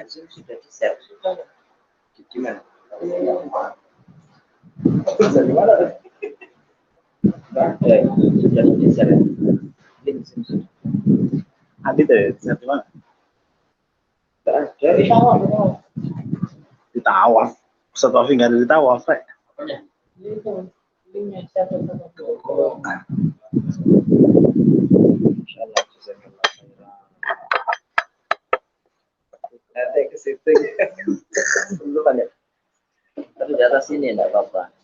Zoom sudah di-share sudah. Gimana? Dari mana? Sudah di-share ya. Link Zoom sudah. Adi deh, di mana? Dari Tawaf. Di Tawaf. Ustaz Taufik nggak ada di Tawaf, Pak. Itu linknya siapa sama Insyaallah jazakallah khairan. Nanti ke situ dulu kan ya. Tapi di atas sini enggak apa-apa.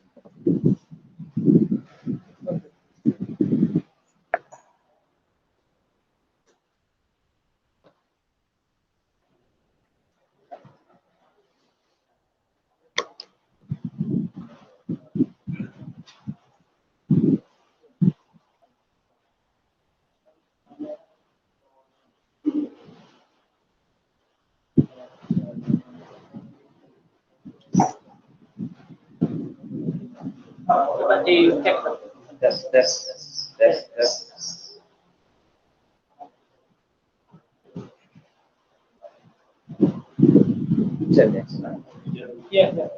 Coba dicek tes. Cek ya. Iya.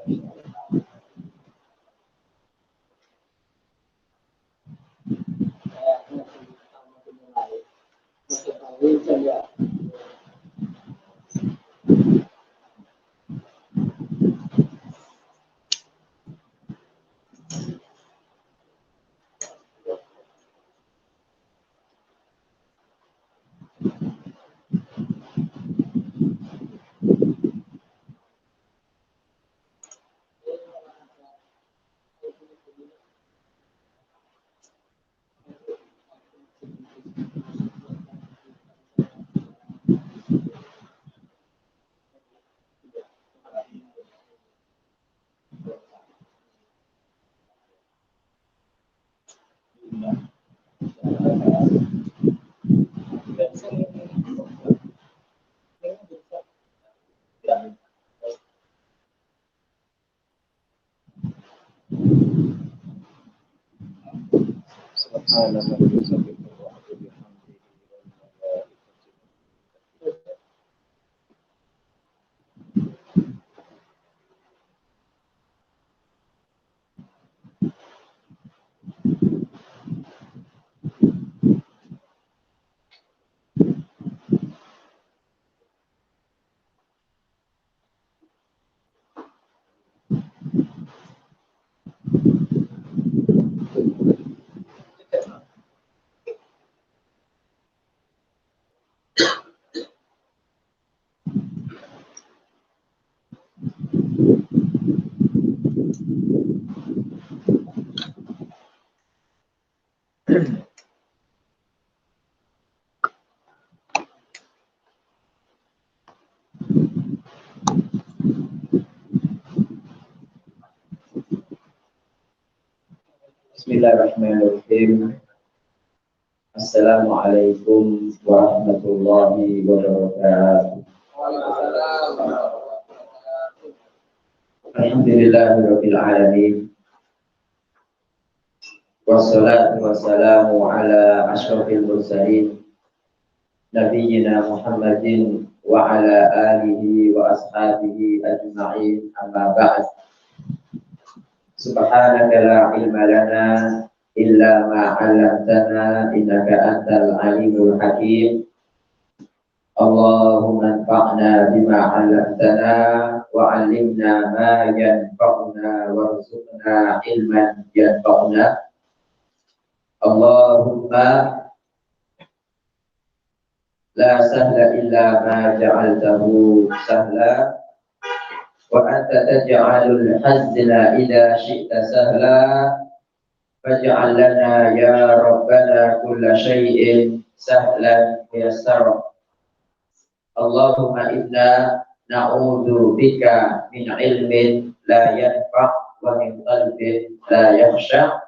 Bismillahirrahmanirrahim. Assalamualaikum warahmatullahi wabarakatuh. Alhamdulillahirabbil alamin. Wassalatu wassalamu ala asyrofil mursalin nabiyyina Muhammadin wa ala alihi wa ashabihi ajma'in, amma ba'd. Subhanaka la ilma lana illa ma 'allamtana innaka antal alimul hakim. Allahumma anfa'na bima 'allamtana wa 'allimna ma yanfa'una warzuqna ilman yanfa'una. Allahumma la sahla illa ma ja'altahu sahla wa anta taj'alul hazna idza syi'ta sahla faj'al lana ya rabbana kulla syai'in sahlan muyassara. Allahumma inna na'udzu bika min ilmin la yanfa' wa min qalbin la yakhsha'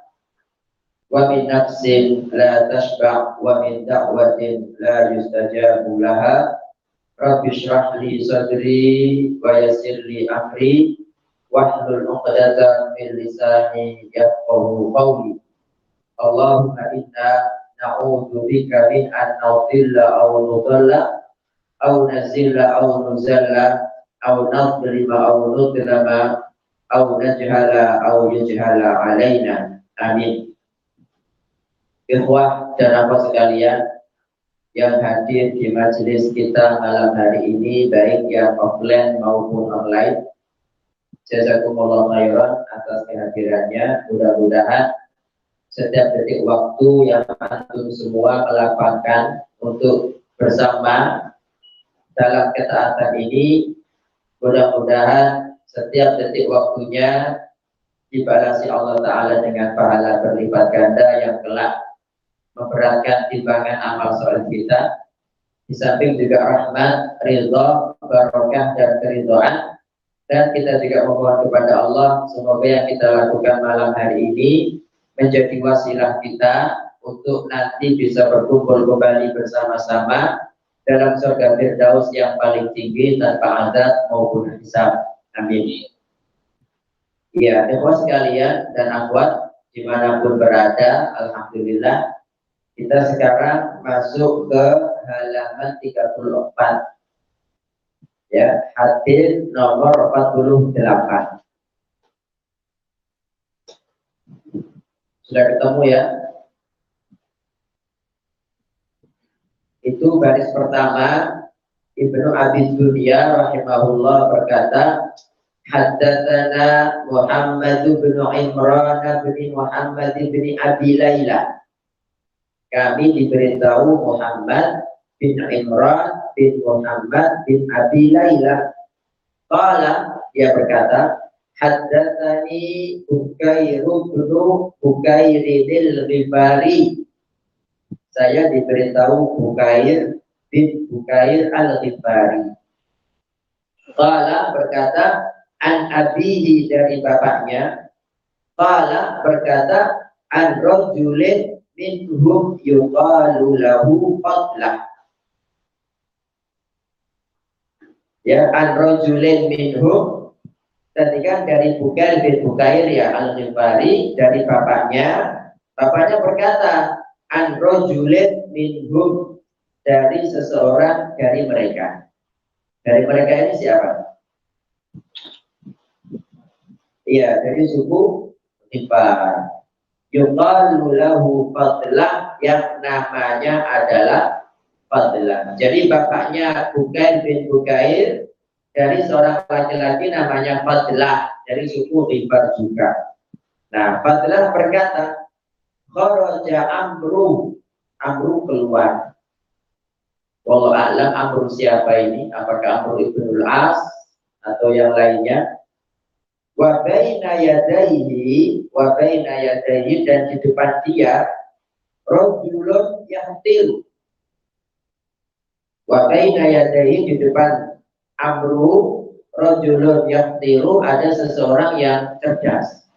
wa min nafsin la tashba' wa min da'watin la yustajabu laha. Rabbi shrah li sadri wa yassir li amri wahlul 'uqdatam min lisani yafqahu qawli. Allahumma inna na'udzu bika min an nudilla aw nudalla aw nazilla aw nuzalla au nadrima au nudlama au najhala au yujhala alaina. Amin. Ikhwah dan akhwat sekalian yang hadir di majelis kita malam hari ini, baik yang offline maupun online, jazakumullah khairan atas kehadirannya. Mudah-mudahan setiap detik waktu yang antum semua melapangkan untuk bersama dalam ketaatan ini, mudah-mudahan setiap detik waktunya dibalasi Allah Ta'ala dengan pahala berlipat ganda yang kelak memberatkan timbangan amal soleh kita. Di samping juga rahmat, ridha, barokah dan keridhaan. Dan kita juga memohon kepada Allah semoga yang kita lakukan malam hari ini menjadi wasilah kita untuk nanti bisa berkumpul kembali bersama-sama dalam surga Firdaus yang paling tinggi tanpa azab maupun hisab. Amin. Ya, ikhwan sekalian dan akhwat dimanapun berada, alhamdulillah kita sekarang masuk ke halaman 34. Ya, hadis nomor 48. Sudah ketemu ya? Itu baris pertama. Ibnu Abi Dunya rahimahullah berkata, haddatsana Muhammad bin Imran bin Muhammad bin Abi Laila. Kami diberitahu Muhammad bin Imran bin Muhammad bin Abi Laila. Qala, dia berkata, haddatsani Bukair bin Bukair al-Ghifari. Saya diberitahu Bukair bin Bukair al-Ghifari. Qala, berkata, an abihi, dari bapaknya. Qala, berkata, an rajulin minhum yuqalu lahu Qatlah. Ya, an rajulin minhum, tadi kan dari Bukair bin Bukair ya al-Ghifari, dari bapaknya. Bapaknya berkata, an rajulin minhum, dari seseorang dari mereka. Dari mereka ini siapa? Iya, dari suku Ghifar. Yuqalu lahu Fadlah, yang namanya adalah Fadlah. Jadi bapaknya Bukair bin Bukair dari seorang laki-laki namanya Fadlah, dari suku Ghifar juga. Nah, Fadlah berkata, kharaja Amru, Amru keluar. Wallahu a'lam Amru siapa ini? Apakah Amru ibnul As atau yang lainnya? Wa baina yadayhi, wa baina yadayhi, dan di depan dia rajulun yahtil. Wa baina yadayhi, di depan Amru, rajulun yahtilu, ada seseorang yang cerdas.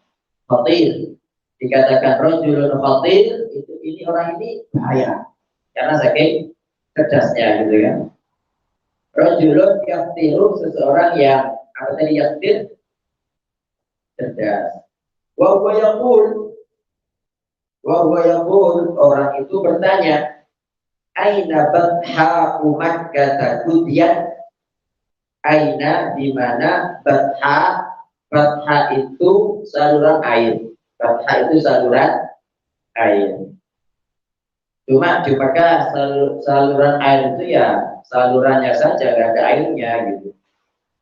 Khatir. Dikatakan rajulun khatir, itu ini orang ini bahaya karena saking cerdasnya gitu ya. Rajulun yahtilu, seseorang yang apa tadi yahtil? Cerdas. Wa huwa yaqul, orang itu bertanya, aina batha Makkah kudian? Aina, di mana? Batha itu saluran air. Batha itu saluran air. Cuma di Mekah saluran air itu ya salurannya saja, nggak ada airnya gitu.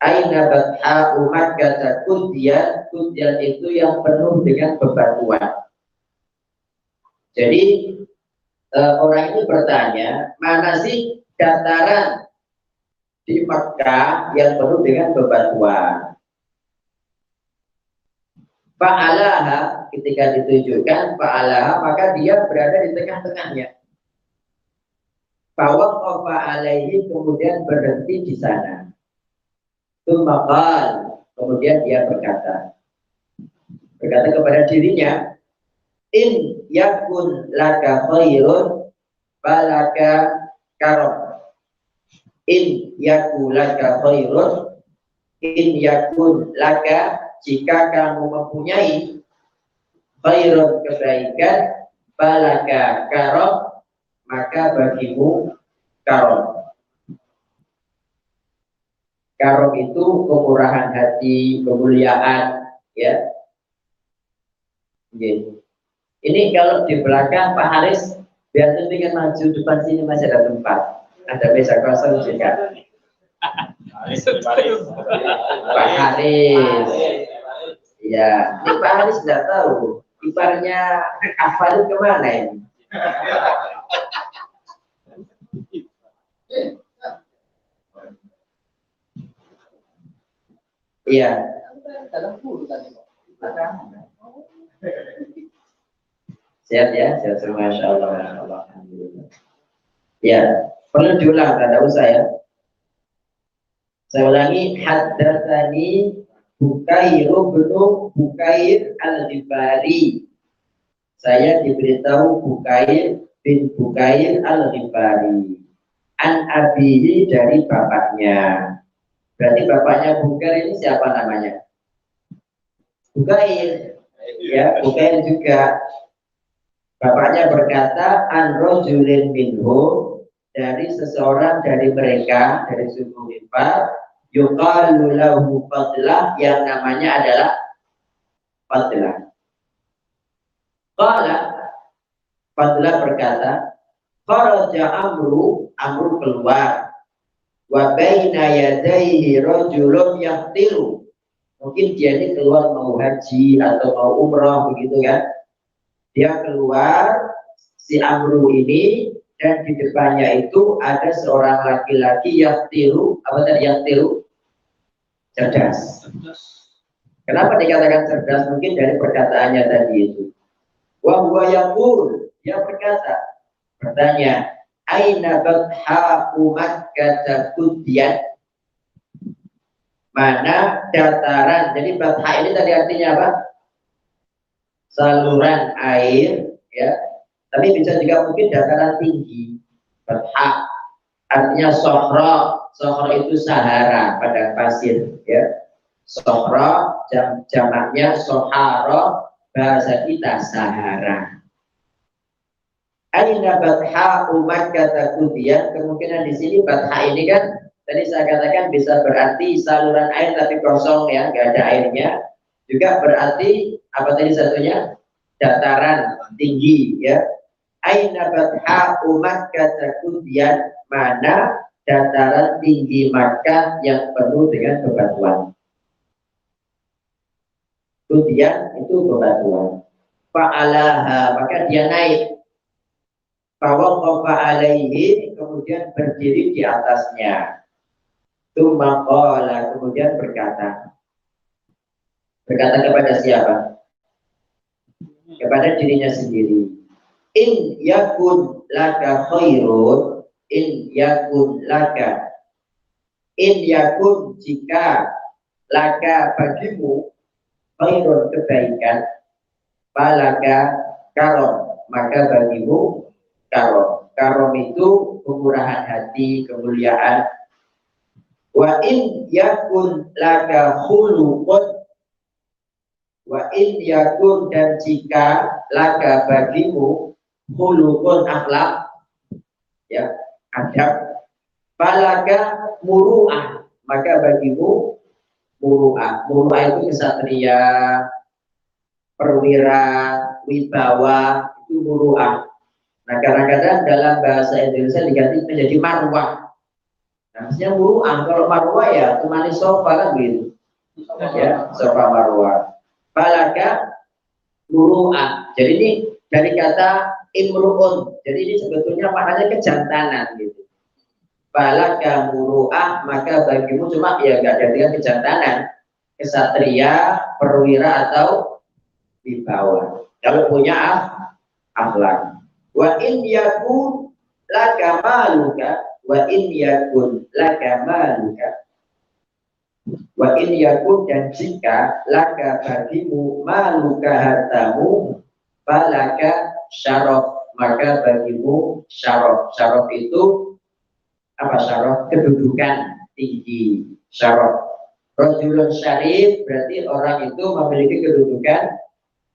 Aina batha Makkah kudian, kudian itu yang penuh dengan bebatuan. Jadi orang itu bertanya, mana sih dataran di Mekah yang penuh dengan bebatuan? Fa'alaha, ketika ditunjukkan fa'alaha, maka dia berada di tengah-tengahnya. Fawaqafa alaihi, kemudian berhenti di sana. Tsumaqal, kemudian dia berkata kepada dirinya, in yakun laka khairun falaka karam. In yakun laka khairun, in yakun laka, jika kamu mempunyai khairun, kebaikan, falaka karam, maka bagimu karam. Karom itu kemurahan hati, kemuliaan, ya. Ini kalau di belakang Pak Haris, biar dengan maju depan sini masih ada tempat. Ada meja kosong juga. Pak Haris. Ya, ini Pak Haris tidak tahu. Iparnya Afal kemana ini? Iya. Siap ya, siap semua, Masya Allah, Alhamdulillah. Ya, perlu diulang, tidak usah ya. Saya ulangi, haddatsani Bukair bin Bukair al-Ghifari. Saya diberitahu Bukair bin Bukair al-Ghifari. An abihi dari bapaknya. Berarti bapaknya Bukair ini siapa namanya? Bukair. Ya, Bukair juga. Bapaknya berkata, an rajulin minhum, dari seseorang dari mereka, dari suku Ghifar, yuqalu lahu Fadlah, yang namanya adalah Fadlah. Qala, Fadlah berkata, kharaja Amru keluar, wa baina yadayhi rajulun yaqtilu. Mungkin dia ini keluar mau haji atau mau umrah begitu kan. Dia keluar, si Amru ini, dan di depannya itu ada seorang laki-laki yang tiru, apa tadi yang tiru? Cerdas. Kenapa dikatakan cerdas? Mungkin dari perkataannya tadi itu. Wa huwa yaqul, dia bertanya, aina batha'u Makkah tudyan? Mana dataran? Jadi batha ini tadi artinya apa? Saluran air, ya. Tapi bisa juga mungkin dataran tinggi. Batha artinya sohra. Sohra itu Sahara, padang pasir, ya. Sohra jamaknya sohara, bahasa kita Sahara. Aina batha'u Makkah tudyan? Kemungkinan di sini batha ini kan tadi saya katakan bisa berarti saluran air tapi kosong, ya, nggak ada airnya. Juga berarti apa tadi satunya? Dataran tinggi, ya. Aina batha'u Makkah tudyan? Mana dataran tinggi Makkah yang penuh dengan bebatuan. Tudyan itu bebatuan. Fa'alaha, maka dia naik. Fawaqafa alaihi, kemudian berdiri di atasnya. Tsumma qala, kemudian berkata kepada siapa? Kepada dirinya sendiri. In yakun laka khairun, in yakun laka, in yakun jika laka bagimu khairun kebaikan, falaka karom, maka bagimu karom. Karom itu kemurahan hati, kemuliaan. Wa in yakun laka khuluqun, wa in yakun, dan jika laka bagimu khuluqun akhlak, ya, adab, falaka muru'ah, maka bagimu muru'ah. Muru'ah itu kesatria, perwira, wibawa, itu muru'ah. Nah, kadang-kadang dalam bahasa Indonesia diganti menjadi marwah. Nah, maksudnya muru'ah. Kalau marwah ya temani sofa kan gitu. Ya, sofa marwah. Falaka muru'ah. Jadi ini dari kata imru'un. Jadi ini sebetulnya maknanya kejantanan gitu. Falaka muru'ah, maka bagimu cuma ya enggak ada kejantanan, kesatria, perwira atau wibawa. Kalau punya akhlak. Wa in yakun laka maluka, wa in yakun laka maluka, wa in yakun, dan jika laka bagimu maluka hartamu, falaka syaraf, maka bagimu syaraf. Syaraf itu apa? Syaraf kedudukan tinggi. Syaraf rajulun syarif berarti orang itu memiliki kedudukan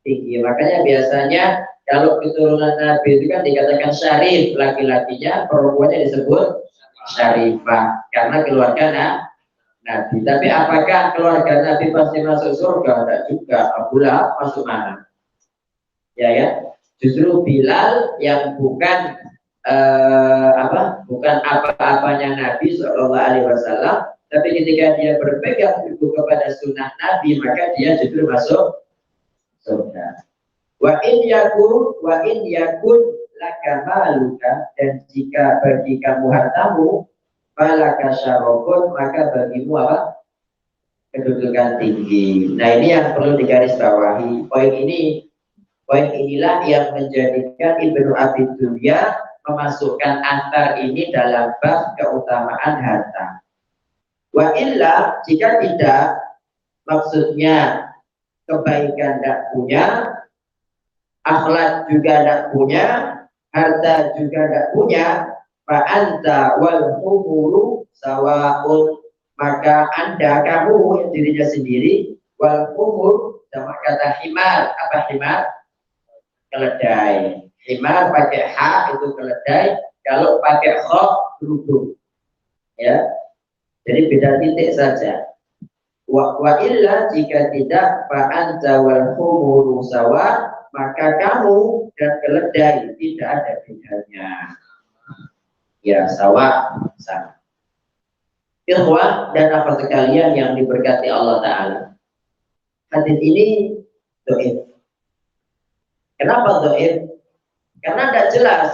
tinggi. Makanya biasanya kalau keturunan Nabi itu kan dikatakan syarif laki-lakinya, perempuannya disebut syarifah karena keluarga Nabi. Tapi apakah keluarga Nabi pasti masuk surga? Tidak juga. Abu Lahab masuk mana? Ya. Justru Bilal yang bukan bukan apa-apanya Nabi Shallallahu Alaihi Wasallam, tapi ketika dia berpegang teguh kepada sunnah Nabi, maka dia justru masuk surga. Wa in yakun laka maluka, dan jika bagi kamu hartamu, falaka syarofun, maka bagimu apa? Kedudukan tinggi. Nah, ini yang perlu digarisbawahi. Poin inilah yang menjadikan Ibnu Abi Dunya memasukkan antar ini dalam bab keutamaan harta. Wa illa, jika tidak, maksudnya kebaikan tidak punya, akhlak juga tidak punya, harta juga tidak punya, fa anta wal umuru sawaun, maka anda, kamu yang dirinya sendiri, wal umur sama kata himar. Apa himar? Keledai. Himar pakai ha itu keledai, kalau pakai kho kerudung. Ya. Jadi beda titik saja. Wa illa, jika tidak, fa anta wal umuru sawa, maka kamu dan keledai tidak ada bedanya. Ya, sama. Ikhwan dan apa sekalian yang diberkati Allah Ta'ala, hadis ini dhaif. Kenapa dhaif? Karena tidak jelas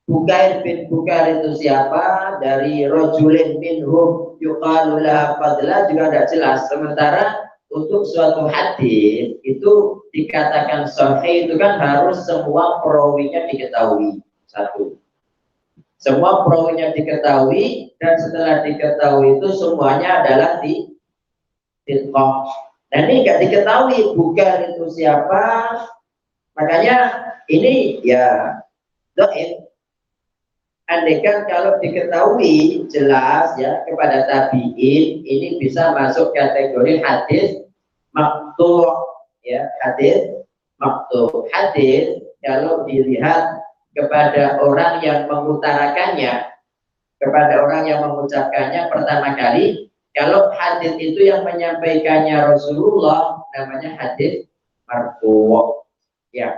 Bukair bin Bukair itu siapa, dari rojulin minhum yuqalu laha fadla juga tidak jelas. Sementara untuk suatu hadis itu dikatakan sahih itu kan harus semua perawinya diketahui. Satu, semua perawinya diketahui, dan setelah diketahui itu semuanya adalah di thiqah. Nah, ini nggak diketahui Bukair itu siapa, makanya ini ya dhaif. Andaikan kalau diketahui jelas ya kepada tabi'in, ini bisa masuk kategori hadis maqtu', ya, hadis maqtu'. Hadis kalau dilihat kepada orang yang mengutarakannya, kepada orang yang mengucapkannya pertama kali, kalau hadis itu yang menyampaikannya Rasulullah, namanya hadis marfu'. Ya.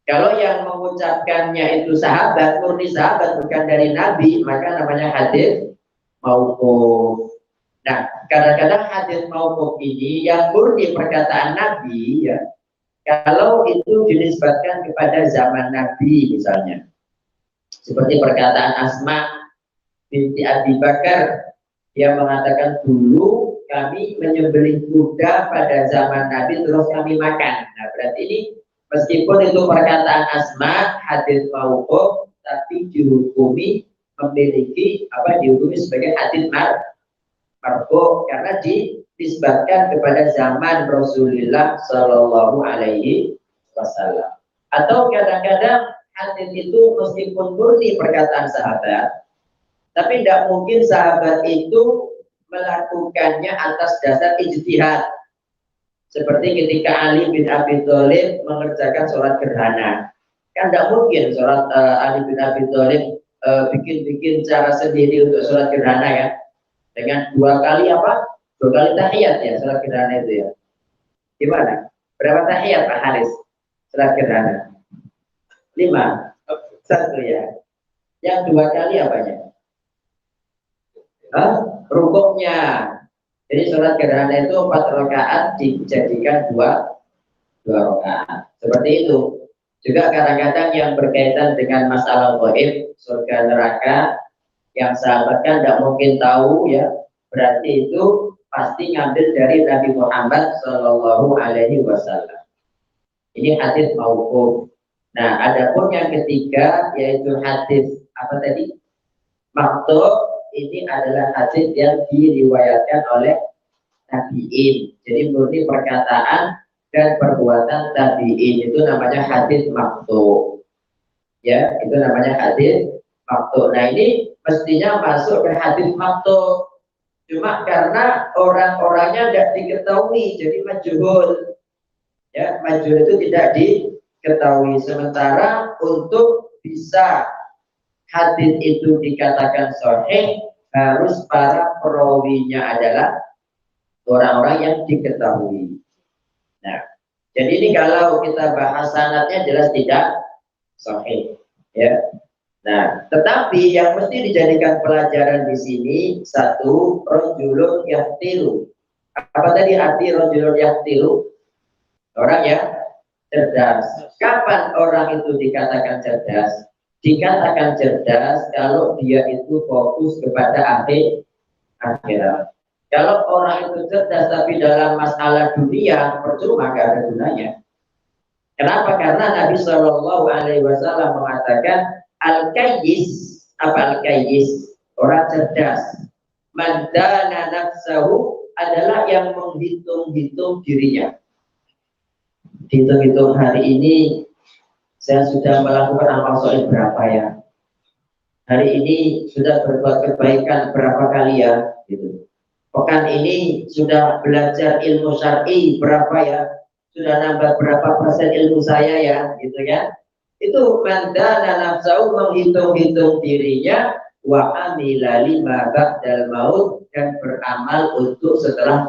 Kalau yang mengucapkannya itu sahabat, murni sahabat, bukan dari Nabi, maka namanya hadis mauquf. Nah, kadang-kadang hadis mauquf ini yang murni perkataan Nabi, ya, kalau itu dinisbatkan kepada zaman Nabi misalnya, seperti perkataan Asma binti Abi Bakar, dia mengatakan dulu kami menyembelih kuda pada zaman Nabi terus kami makan. Nah, berarti ini meskipun itu perkataan Asma, hadis mauquf, tapi dihukumi dihukumi sebagai hadis marfu karena disebutkan kepada zaman Rasulullah Shallallahu Alaihi Wasallam. Atau kadang-kadang hadis itu meskipun murni perkataan sahabat, tapi tidak mungkin sahabat itu melakukannya atas dasar ijtihad. Seperti ketika Ali bin Abi Thalib mengerjakan sholat gerhana, kan tidak mungkin Ali bin Abi Thalib bikin cara sendiri untuk sholat gerhana ya, dengan dua kali tahiyat ya sholat gerhana itu ya. Gimana? Berapa tahiyat Pak Haris sholat gerhana? 5. 1 ya. Yang 2 kali apanya? Rukuknya. Jadi sholat gerhana itu 4 rakaat dijadikan 2 rakaat. Seperti itu. Juga kadang-kadang yang berkaitan dengan masalah gaib, surga neraka, yang sahabat kan tidak mungkin tahu ya. Berarti itu pasti ngambil dari Nabi Muhammad Shallallahu Alaihi Wasallam. Ini hadis mauquf. Nah, adapun yang ketiga yaitu hadis apa tadi? Maqtu'. Ini adalah hadis yang diriwayatkan oleh tabi'in. Jadi murni perkataan dan perbuatan tabi'in, itu namanya hadis maqtu'. Ya, itu namanya hadis maqtu'. Nah, ini mestinya masuk ke hadis maqtu'. Cuma karena orang-orangnya tidak diketahui, jadi majhul. Ya, majhul itu tidak diketahui. Sementara untuk bisa hadis itu dikatakan sahih, harus para perawinya adalah orang-orang yang diketahui. Nah, jadi ini kalau kita bahas sanadnya jelas tidak sahih, ya. Nah, tetapi yang mesti dijadikan pelajaran di sini satu, rajulun yahtilu. Apa tadi arti rajulun yahtilu? Orang yang cerdas. Kapan orang itu dikatakan cerdas? Dikatakan cerdas kalau dia itu fokus kepada akhirat. Kalau orang itu cerdas tapi dalam masalah dunia, percuma, gak ada gunanya. Kenapa? Karena Nabi Shallallahu Alaihi Wasallam mengatakan al-kayyis, apa al-kayyis? Orang cerdas. Man dana nafsahu adalah yang menghitung-hitung dirinya. Hitung-hitung hari ini saya sudah melakukan amal soleh berapa ya? Hari ini sudah berbuat kebaikan berapa kali ya? Gitu. Pekan ini sudah belajar ilmu syar'i berapa ya? Sudah nambah berapa persen ilmu saya ya? Gitu ya. Itu mandana nafsu menghitung-hitung dirinya wa amila lima ba'dal maut dan beramal untuk setelah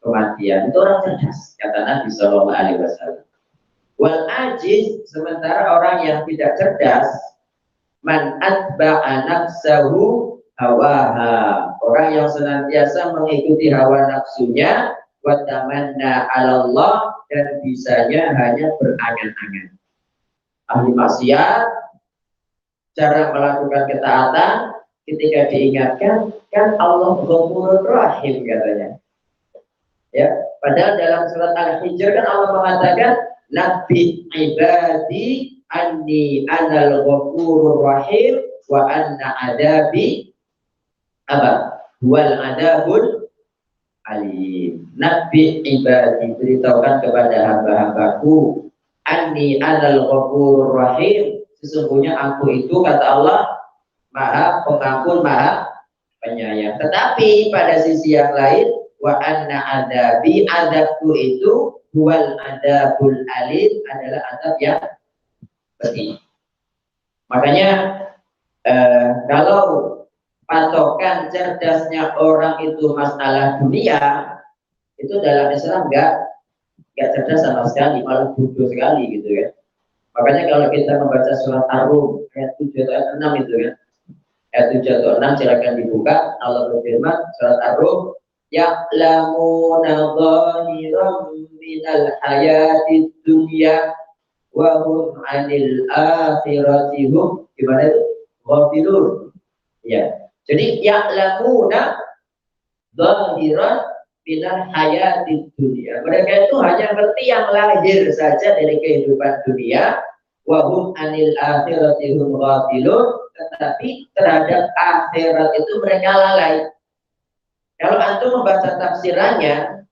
kematian. Itu orang cerdas, kata Nabi Shallallahu Alaihi Wasallam. Wal ajiz, sementara orang yang tidak cerdas, man atba'a nafsahu hawaha, orang yang senantiasa mengikuti hawa nafsunya, wa tamanna 'ala Allah, dan bisanya hanya berangan-angan. Ahli maksiat, cara melakukan ketaatan, ketika diingatkan, kan Allah Ghafurur Rahim katanya. Ya, padahal dalam surat Al-Hijr kan Allah mengatakan, Nabi ibadi anni anal Ghafurur Rahim wa anna adabi apa? Wal adabul alim. Nabi ibadi, beritahukan kepada hamba-hambaku, anni anal Ghafurur Rahim, sesungguhnya aku itu, kata Allah, Maha Pengampun, Maha Penyayang. Tetapi pada sisi yang lain, wa anna adabi, adabku itu, wal adabul alim, adalah adab yang pedih. Makanya kalau patokan cerdasnya orang itu masalah dunia, itu dalam Islam enggak cerdas sama sekali, malah bodoh sekali gitu ya. Makanya kalau kita membaca surat Ar-Rum ayat 7 atau ayat 6 itu ya, ayat 7 atau 6 silakan dibuka. Allah berfirman surat Ar-Rum, ya'lamuna dhahiran minal hayatid dunya wa hum 'anil akhirati hum, gimana itu? Ghafilun. Ya. Jadi ya'lamuna dhahiran minal hayatid dunya. Mereka itu hanya ngerti yang lahir saja dari kehidupan dunia, wa hum 'anil akhirati hum ghafilun, tetapi terhadap akhirat itu mereka lalai. Kalau antum membaca tafsirannya,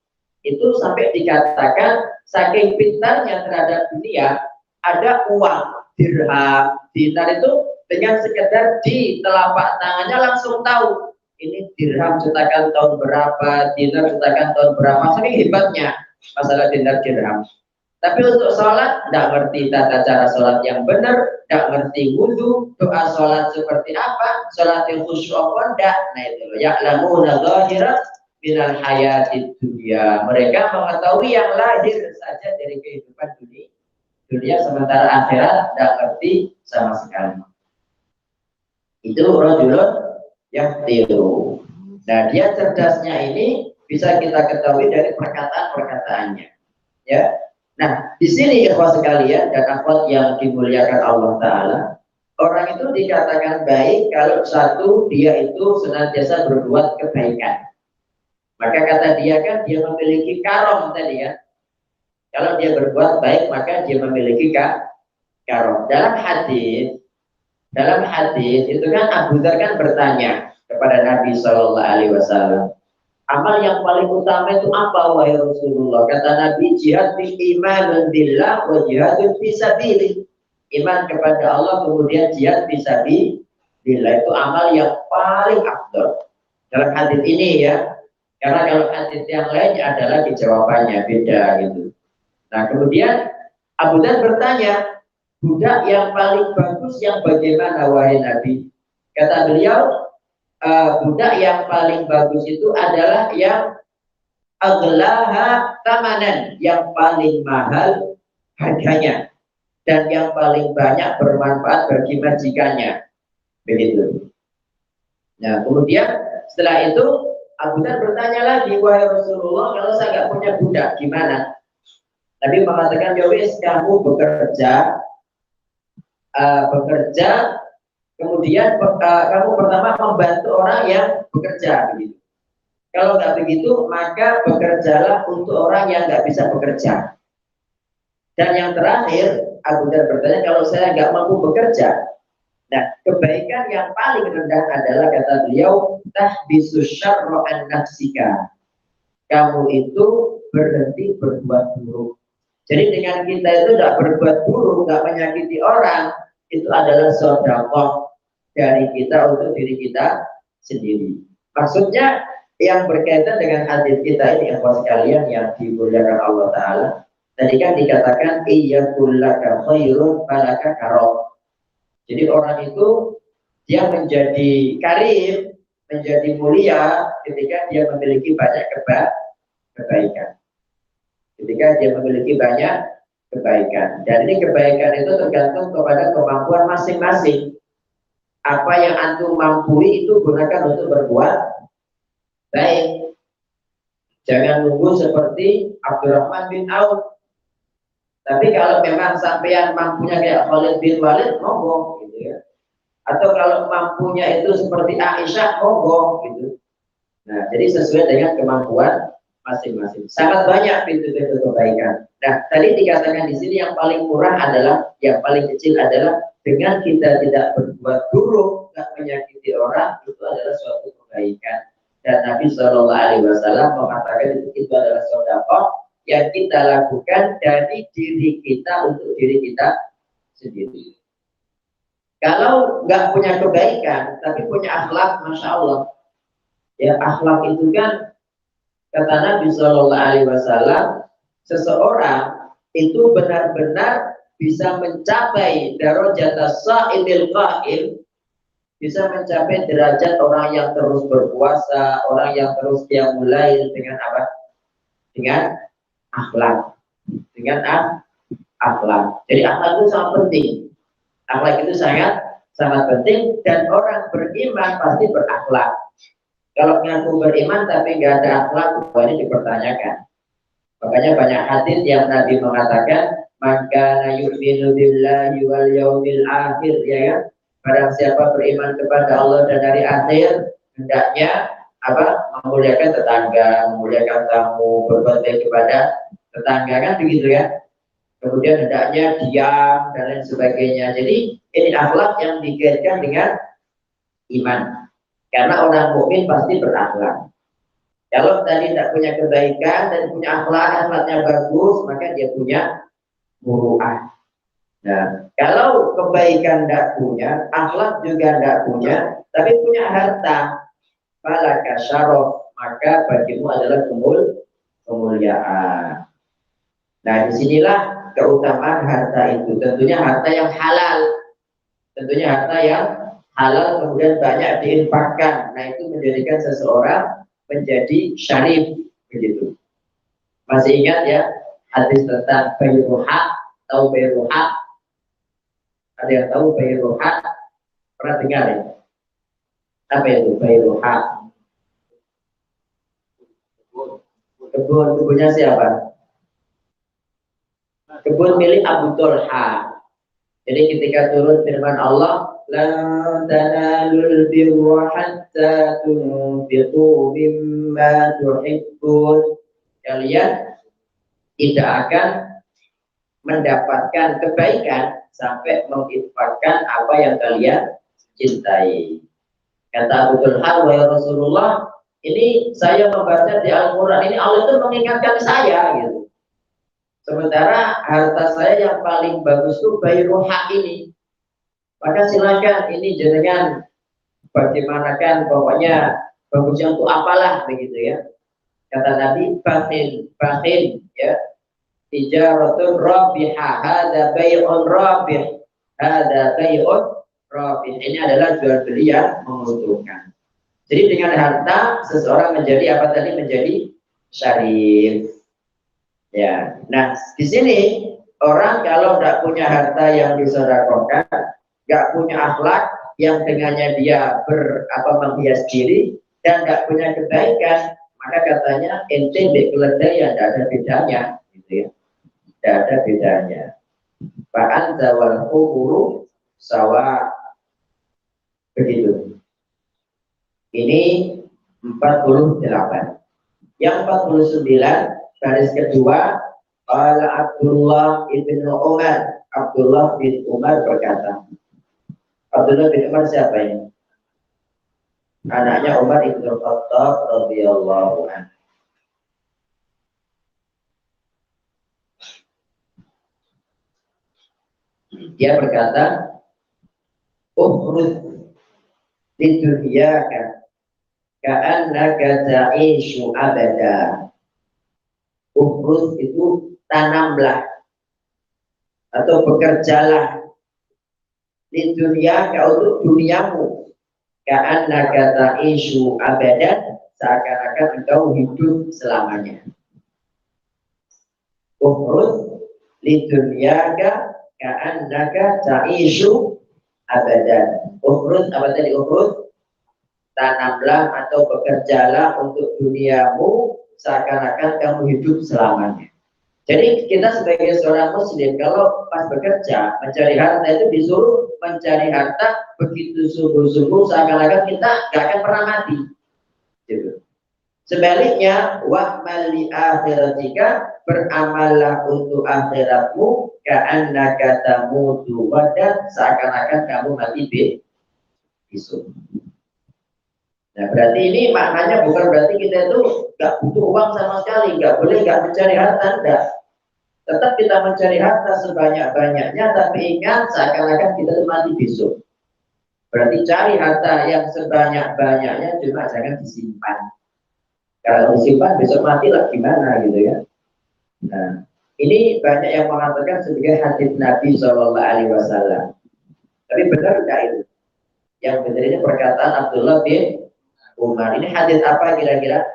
itu sampai dikatakan saking pintarnya terhadap dunia, ada uang, dirham, dinar itu dengan sekedar di telapak tangannya langsung tahu ini dirham cetakan tahun berapa, dinar cetakan tahun berapa, saking hebatnya masalah dinar dirham. Tapi untuk sholat, tidak ngerti tata cara sholat yang benar, tidak ngerti wudhu, doa sholat seperti apa, sholat yang khusyuk apa enggak. Nah itu loh, ya'lamuna dhahiran minal hayatid dunya. Mereka mengetahui yang lahir saja dari kehidupan dunia, sementara akhirat tidak ngerti sama sekali. Itu rajulun yahtilu. Nah, dia cerdasnya ini bisa kita ketahui dari perkataan-perkataannya. Ya. Nah, di sini ikhwah sekalian dan akhwat yang dimuliakan Allah Ta'ala, orang itu dikatakan baik kalau satu, dia itu senantiasa berbuat kebaikan. Maka kata dia kan dia memiliki karom tadi ya. Kalau dia berbuat baik maka dia memiliki karom. Dalam hadis itu kan Abu Dzar kan bertanya kepada Nabi Shallallahu Alaihi Wasallam, amal yang paling utama itu apa wahai Rasulullah? Kata Nabi, jihad bil iman billah wa jihadun fisabilillah. Iman kepada Allah kemudian jihad fisabilillah, itu amal yang paling afdal dalam hadis ini ya. Karena kalau hadis yang lain ada lagi jawabannya beda gitu. Nah kemudian Abu Dzar bertanya, budak yang paling bagus yang bagaimana wahai Nabi? Kata beliau, budak yang paling bagus itu adalah yang aghlaha tamanan, yang paling mahal harganya dan yang paling banyak bermanfaat bagi majikannya. Begitu. Nah, kemudian setelah itu Abu Dhar bertanya lagi, wahai Rasulullah, kalau saya nggak punya budak, gimana? Nabi mengatakan, ya wis, kamu bekerja, kemudian kamu pertama membantu orang yang bekerja, begitu. Kalau nggak begitu, maka bekerjalah untuk orang yang nggak bisa bekerja. Dan yang terakhir, Abu Dhar bertanya, kalau saya nggak mampu bekerja, nah, kebaikan yang paling rendah adalah, kata beliau, tahbisu syarra an nafsika. Kamu itu berhenti berbuat buruk. Jadi dengan kita itu tidak berbuat buruk, nggak menyakiti orang, itu adalah sedekah dari kita untuk diri kita sendiri. Maksudnya yang berkaitan dengan hadis kita ini, ikhwan sekalian yang dimuliakan Allah Ta'ala, tadi kan dikatakan iyakul laka khairun falaka karam. Jadi orang itu dia menjadi karim, menjadi mulia ketika dia memiliki banyak kebaikan. Ketika dia memiliki banyak kebaikan. Dan ini kebaikan itu tergantung kepada kemampuan masing-masing. Apa yang antum mampu itu gunakan untuk berbuat baik. Jangan nunggu seperti Abdurrahman bin Auf. Tapi kalau memang sampean mampunya kayak Khalid bin Walid, monggo gitu ya. Atau kalau mampunya itu seperti Aisyah, monggo gitu. Nah, jadi sesuai dengan kemampuan masing-masing. Sangat banyak pintu-pintu kebaikan. Nah, tadi dikatakan di sini yang paling murah adalah, yang paling kecil adalah dengan kita tidak berbuat buruk, tidak menyakiti orang, itu adalah suatu kebaikan. Dan Nabi Shallallahu Alaihi Wasallam mengatakan itu adalah sedekah yang kita lakukan dari diri kita untuk diri kita sendiri. Kalau nggak punya kebaikan, tapi punya akhlak, masya Allah. Ya, akhlak itu kan, kata Nabi Shallallahu Alaihi Wasallam, seseorang itu benar-benar bisa mencapai darajat as-sa'imil qa'im, bisa mencapai derajat orang yang terus berpuasa, orang yang terus qiyamul lail dengan apa? Dengan akhlak. Dengan akhlak. Jadi akhlak itu sangat penting. Akhlak itu sangat penting, dan orang beriman pasti berakhlak. Kalau mengaku beriman tapi nggak ada akhlak, ini dipertanyakan. Makanya banyak hadis yang Nabi mengatakan, maka yu'minu billahi wal yaumil akhir, ya kan? Barang siapa beriman kepada Allah dan hari akhir, hendaknya apa? Memuliakan tetangga, memuliakan tamu, berbuat baik kepada tetangga, kan begitu ya. Kemudian hendaknya diam dan lain sebagainya. Jadi ini akhlak yang dikaitkan dengan iman. Karena orang mukmin pasti berakhlak. Kalau tadi tidak punya kebaikan dan punya akhlak, akhlaknya bagus, maka dia punya muru'ah. Nah, kalau kebaikan tidak punya, akhlak juga tidak punya, tapi punya harta, falaka syaraf, maka bagimu adalah kemuliaan. Nah, disinilah keutamaan harta itu. Tentunya harta yang halal. Tentunya harta yang halal kemudian banyak diinfakkan. Nah, itu menjadikan seseorang menjadi syarif, begitu. Masih ingat ya hadis tentang bayruha? Tahu bayruha? Ada yang tahu bayruha? Pernah dengar ya? Apa itu bayruha? Kebunnya siapa? Kebun milik Abu Talha. Jadi ketika turun firman Allah, lan tanalul birra hatta tunfiqu mimma tuhibbun. Kalian tidak akan mendapatkan kebaikan sampai menginfakkan apa yang kalian cintai. Kata Abu Talha, wahai Rasulullah, ini saya membaca di Al-Quran ini Allah itu mengingatkan saya gitu. Sementara harta saya yang paling bagus itu bayruha ini. Maka silakan ini jenengan bagaimanakan, pokoknya bagusnya untuk apalah begitu ya. Kata Nabi, bakhil ya. Tijaratun rabiha, hada bay'un rabih, hada bay'un rabih. Ini adalah jual beli yang menguntungkan. Jadi dengan harta seseorang menjadi apa tadi? Menjadi syarif. Ya, nah di sini orang kalau tidak punya harta yang disedekahkan, nggak punya akhlak yang dengannya dia menghias diri dan nggak punya kebaikan, maka katanya ente keledai yang tidak ada bedanya, gitu ya, tidak ada bedanya. Ba'an zawal kuburu sawa, begitu. Ini 48. Yang 49 baris kedua, qala Abdullah ibn Umar. Abdullah bin Umar berkata. Abdullah bin Umar siapa ini? Anaknya Umar ibn Khattab radhiyallahu anhu. Dia berkata, "Ukhrud lidunyaka ka'annaka ta'ishu abada." Ukhrud itu tanamlah atau bekerjalah di dunia kau untuk duniamu, ka'annaka ta'ishu abadan, seakan-akan engkau hidup selamanya. Ukhrud li dunyaka ka'annaka ta'ishu abadan. Ukhrud apa tadi ukhrud? Tanamlah atau bekerjalah untuk duniamu seakan-akan kamu hidup selamanya. Jadi kita sebagai seorang muslim kalau pas bekerja mencari harta itu disuruh mencari harta begitu sungguh-sungguh seakan-akan kita gak akan pernah mati. Gitu. Sebaliknya wa'mal li akhiratika, beramallah untuk akhiratmu, ka'annaka tamutu wadan, seakan-akan kamu mati besok. Nah berarti ini maknanya bukan berarti kita itu nggak butuh uang sama sekali, nggak boleh nggak mencari harta, enggak. Tetap kita mencari harta sebanyak-banyaknya, tapi ingat seakan-akan kita itu mati besok. Berarti cari harta yang sebanyak-banyaknya, cuma jangan disimpan. Kalau disimpan besok mati lah gimana gitu ya. Nah ini banyak yang mengatakan sebagai hadis Nabi SAW. Tapi benar enggak itu? Yang benar ini perkataan Abdullah bin Umar. Ini hadis apa kira-kira?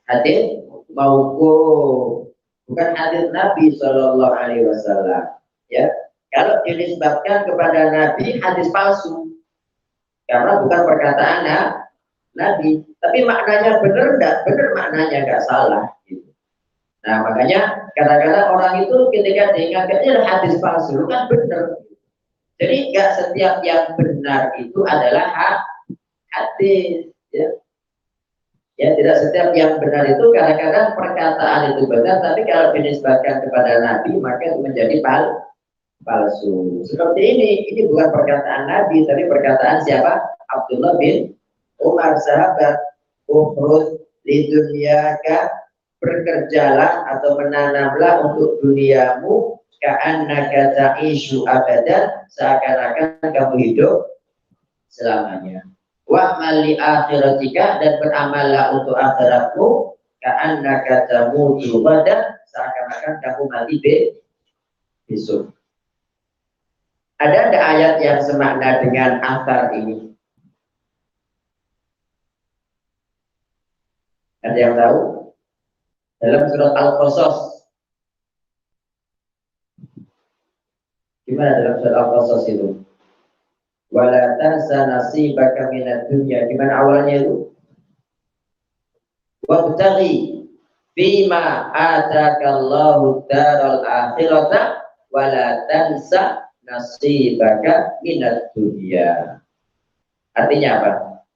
Hadis mauquf, bukan hadis Nabi Shallallahu Alaihi Wasallam. Ya, kalau dinisbatkan kepada Nabi, hadis palsu, karena bukan perkataan Nabi. Tapi maknanya benar enggak? Benar maknanya, enggak salah. Gitu. Nah makanya kadang-kadang orang itu ketika diingatkannya hadis palsu, kan benar. Jadi enggak setiap yang benar itu adalah hadis, ya. Ya, tidak setiap yang benar itu kadang-kadang perkataan itu benar, tapi kalau dinisbatkan kepada Nabi maka itu menjadi palsu. Seperti ini bukan perkataan Nabi, tapi perkataan siapa? Abdullah bin Umar, sahabat. Ukhrud li dunyaka, bekerjalah atau menanamlah untuk duniamu, ka'annaka ta'ishu abadan, seakan-akan kamu hidup selamanya. Wa'mal li akhiratika, dan beramallah untuk akhiratmu, ka'annaka tamutu badan, seakan-akan kamu mati besok. Ada ayat yang semakna dengan athar ini? Ada yang tahu? Dalam surat Al-Qasas. Gimana dalam surat Al-Qasas itu? Wala tansa nasibaka minad dunya. Gimana awalnya itu? Wabtaghi fima atakallahu daral akhirata wala tansa nasibaka minad dunya. Artinya apa?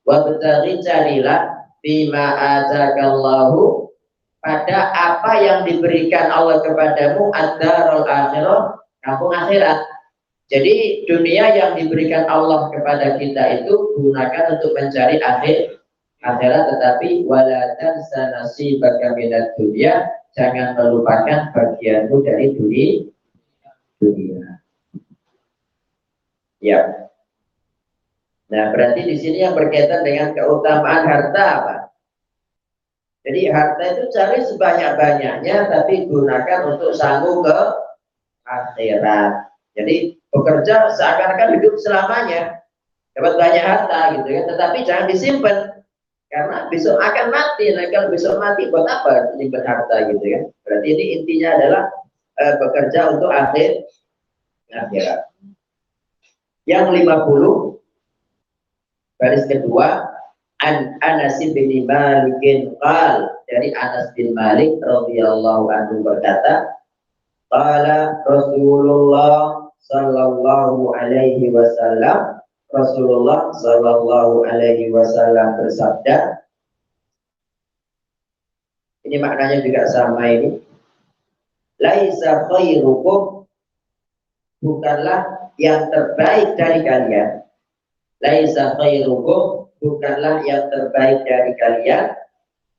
Wabtaghi, carilah fima atakallahu, pada apa yang diberikan Allah kepadamu, ad-darul akhirah, kampung akhirat. Jadi dunia yang diberikan Allah kepada kita itu gunakan untuk mencari akhirat, tetapi wala tansa nasibaka minad dunya, jangan melupakan bagianmu dari dunia. Ya. Nah, berarti di sini yang berkaitan dengan keutamaan harta apa? Jadi harta itu cari sebanyak-banyaknya, tapi gunakan untuk sanggup ke akhirat. Jadi bekerja seakan-akan hidup selamanya, dapat banyak harta gitu ya, tetapi jangan disimpan. Karena besok akan mati. Nah, kalau besok mati buat apa nyimpen harta gitu ya? Berarti ini intinya adalah bekerja untuk akhirat. Yang 50 baris kedua, an Anas bin Malik qal, dari Anas bin Malik radhiyallahu anhu berkata, qala Rasulullah sallallahu alaihi wasallam, Rasulullah sallallahu alaihi wasallam bersabda, ini maknanya juga sama ini, laisa khairukum, bukanlah yang terbaik dari kalian, laisa khairukum, bukanlah yang terbaik dari kalian,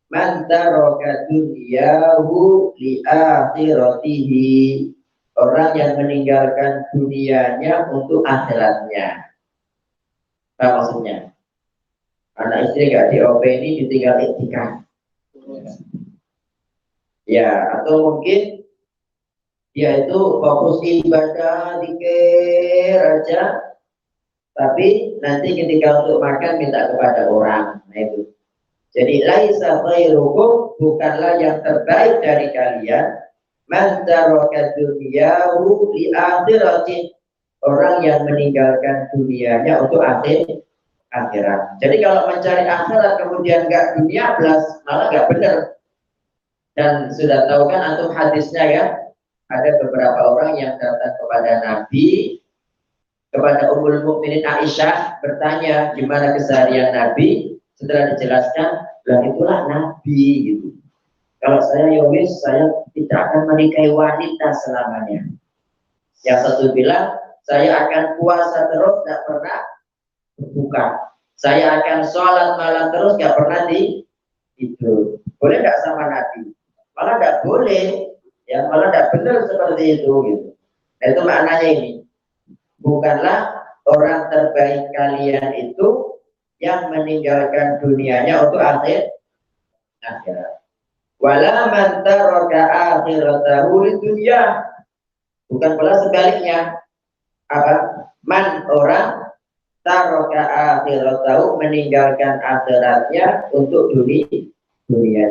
man taraka dunyahu li akhiratihi, orang yang meninggalkan dunianya untuk akhiratnya. Apa maksudnya? Anak istri gak di-OP ini ditinggal iktikaf. Ya, atau mungkin dia itu fokus ibadah dikir aja, tapi nanti ketika untuk makan minta kepada orang. Nah itu. Jadi laisa khairukum, bukanlah yang terbaik dari kalian, man taraka dunyahu li akhirati, orang yang meninggalkan dunianya untuk akhirat. Jadi kalau mencari akhirat kemudian enggak dunia plus, malah enggak benar. Dan sudah tahu kan antum hadisnya ya, ada beberapa orang yang datang kepada Nabi, kepada Ummul Mukminin Aisyah, bertanya gimana keseharian Nabi. Setelah dijelaskan, lah itulah Nabi gitu. Kalau saya yowis, saya tidak akan menikahi wanita selamanya. Yang satu bilang, saya akan puasa terus, tidak pernah berbuka. Saya akan sholat malam terus, tidak pernah tidur. Boleh tidak sama Nabi? Malah tidak boleh, ya malah tidak benar seperti itu. Gitu. Nah, itu maknanya ini. Bukanlah orang terbaik kalian itu yang meninggalkan dunianya untuk akhirat. Wala man taraka akhiratahu lidunya, bukan pula sebaliknya. Apa? Man, orang taraka akhiratahu, meninggalkan akhiratnya untuk dunia.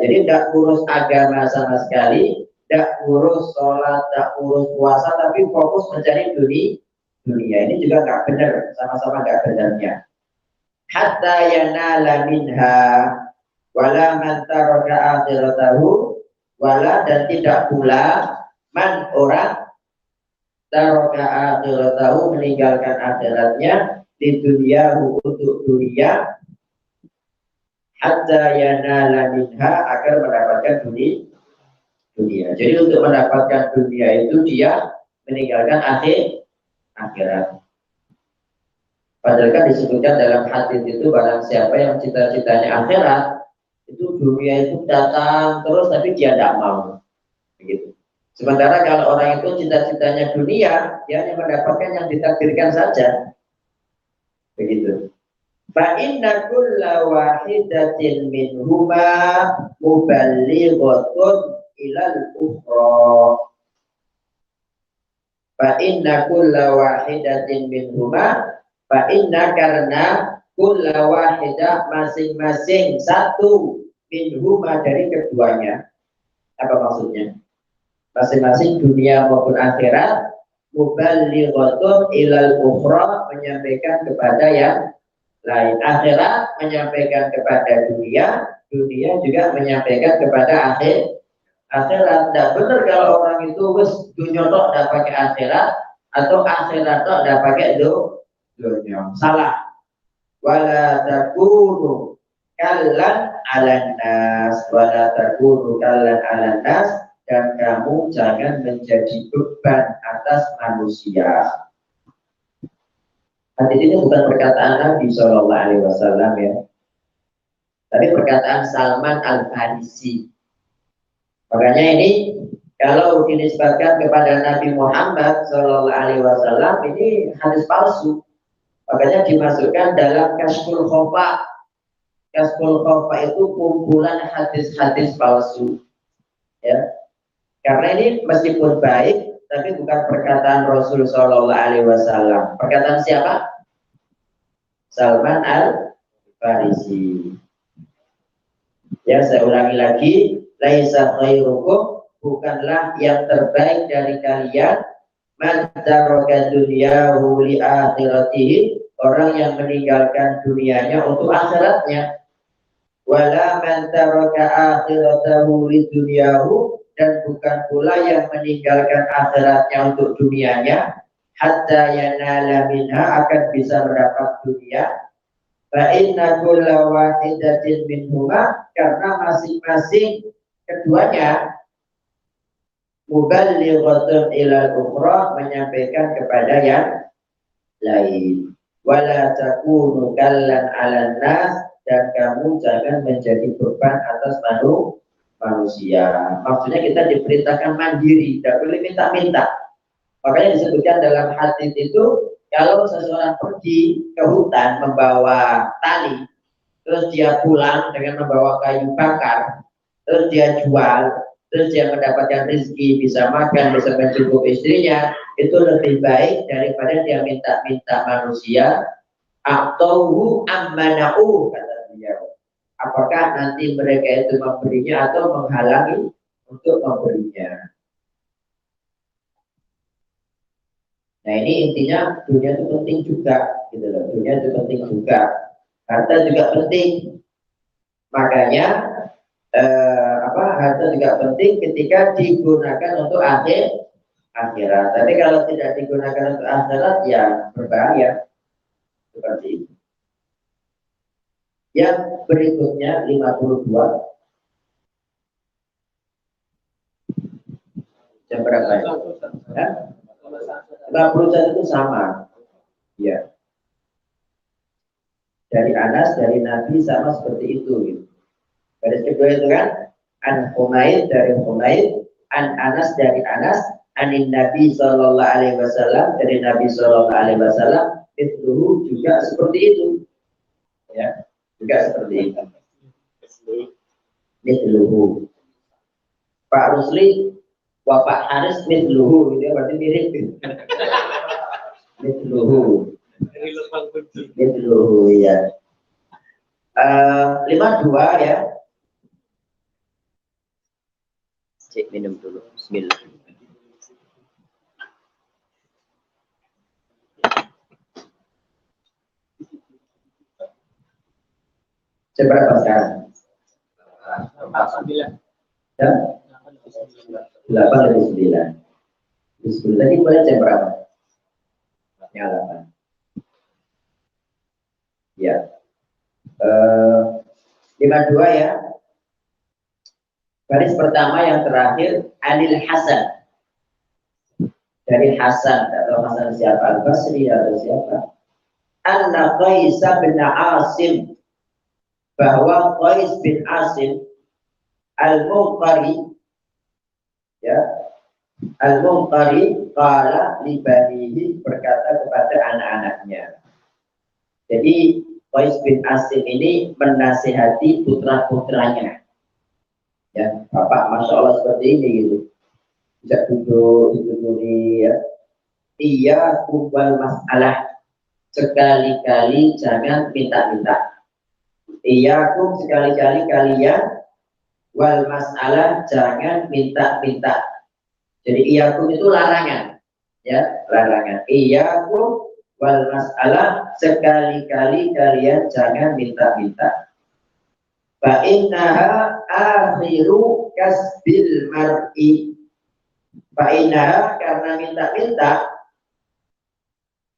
Jadi tidak urus agama sama sekali, tidak urus sholat, tidak urus puasa, tapi fokus mencari dunia. Ini juga nggak benar, sama-sama nggak benarnya. Hatta yanala minha wala man taraka akhiratahu, wala, dan tidak pula man, orang taraka akhiratahu, meninggalkan akhiratnya di dunia untuk dunia, hatta yanala minha, agar mendapatkan dunia. Jadi untuk mendapatkan dunia itu dia meninggalkan akhirat. Padahal kan disebutkan dalam hadis itu, barang siapa yang cita-citanya akhirat, itu dunia itu datang terus tapi dia tidak mau. Begitu. Sementara kalau orang itu cita-citanya dunia, dia hanya mendapatkan yang ditakdirkan saja. Begitu. Fa inna kulla wahidatin minhuma muballighatun ilal ukhra. Fa inna kulla wahidatin minhuma, fa inna, karena kulla wahidah, masing-masing satu, minhuma, dari keduanya. Apa maksudnya? Masing-masing dunia maupun akhirat, muballighatun ilal ukhra, menyampaikan kepada yang lain. Akhirat menyampaikan kepada dunia, dunia juga menyampaikan kepada akhirat. Tidak benar kalau orang itu wis dunia tok tidak pakai akhirat, atau akhirat tok tidak pakai dunia. Salah. Wala takunu kallan 'alan nas, wala takunu kallan 'alan nas, dan kamu jangan menjadi beban atas manusia. Hadis ini bukan perkataan Nabi Shallallahu Alaihi Wasallam ya, tapi perkataan Salman Al-Farisi. Makanya ini kalau dinisbatkan kepada Nabi Muhammad Shallallahu Alaihi Wasallam, ini hadis palsu. Makanya dimasukkan dalam Kashful Khofa. Kashful Khofa itu kumpulan hadis-hadis palsu. Ya, karena ini meskipun baik, tapi bukan perkataan Rasul Shallallahu Alaihi Wasallam. Perkataan siapa? Salman Al-Farisi. Ya, saya ulangi lagi, laisa khairukum, bukanlah yang terbaik dari kalian man taraka dunyahu li akhiratihi, orang yang meninggalkan dunianya untuk akhiratnya. Wala man taraka akhiratahu li dunyahu, dan bukan pula yang meninggalkan akhiratnya untuk dunianya, hatta yanala minha, akan bisa mendapat dunia. Fa inna kulla wahidatin minhuma, karena masing-masing keduanya muballighatun ilal ukhra, menyampaikan kepada yang lain. Wala takunu kallan 'alan nas, dan kamu jangan menjadi beban atas manusia. Maksudnya kita diperintahkan mandiri, tidak boleh minta-minta. Makanya disebutkan dalam hadis itu, kalau seseorang pergi ke hutan membawa tali, terus dia pulang dengan membawa kayu bakar, terus dia jual, terus dia mendapatkan rezeki, bisa makan, bisa mencukupi istrinya, itu lebih baik daripada dia minta-minta manusia. Atau ammana'u, kata beliau. Apakah nanti mereka itu memberinya atau menghalangi untuk memberinya. Nah, ini intinya dunia itu penting juga, gitu loh. Dunia itu penting juga, harta juga penting. Makanya harta juga penting ketika digunakan untuk akhirat. Tapi kalau tidak digunakan untuk akhirat, ya berbahaya. Seperti itu. Yang berikutnya 52. Jam berapa ya? 51 itu sama. Ya. Dari Anas, dari Nabi sama seperti itu. Gitu. Baris kedua itu kan an Humaid, dari Humaid, an Anas, dari Anas, anin Nabi sallallahu alaihi wasallam, dari Nabi sallallahu alaihi wasallam, itu juga seperti itu. Ya, juga seperti itu. Mithluhu. Pak Rusli wa Pak Haris mithluhu, gitu ya, berarti mirip. Mithluhu. Mithluhu, ya. 52 ya. Cek minum dulu. Bismillah. Seberapa sekarang? 8 lebih 9. Bismillah. Tadi boleh jam berapa? Yang 8. Ya. 52 ya. Baris pertama yang terakhir, Anil Hasan. Dari Hasan, atau Hasan siapa? Al-Basri atau siapa? Anna Qais bin Asim, bahwa Qais bin Asim Al-Muqari, ya, Al-Muqari qala li banihi, berkata kepada anak-anaknya. Jadi Qais bin Asim ini menasihati putra-putranya. Ya, Bapak, masya Allah seperti ini gitu. Bisa duduk, ya. Iya, kubal masalah, sekali-kali jangan minta-minta. Iya, sekali-kali kalian, wal masalah, jangan minta-minta. Jadi iyakum itu larangan, ya, larangan. Iyakum wal masalah, sekali-kali kalian jangan minta-minta. Fa innaha akhiru kasbil mar'i. Fa innaha, karena minta-minta,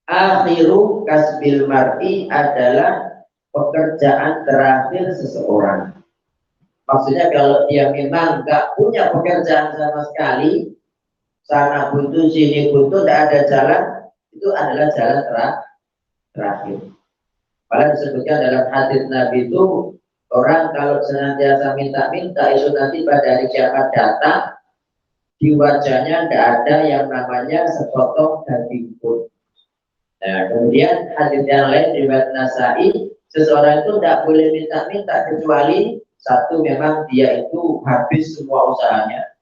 akhiru kasbil mar'i adalah pekerjaan terakhir seseorang. Maksudnya kalau dia memang nggak punya pekerjaan sama sekali, sana buntu, sini buntu, tidak ada jalan, itu adalah jalan terakhir. Padahal disebutkan dalam hadis Nabi itu, orang kalau senantiasa minta-minta itu nanti pada hari kiamat datang, di wajahnya tidak ada yang namanya sepotong daging pun. Nah, kemudian hadis yang lain riwayat Nasai, seseorang itu tidak boleh minta-minta kecuali satu, memang dia itu habis semua usahanya.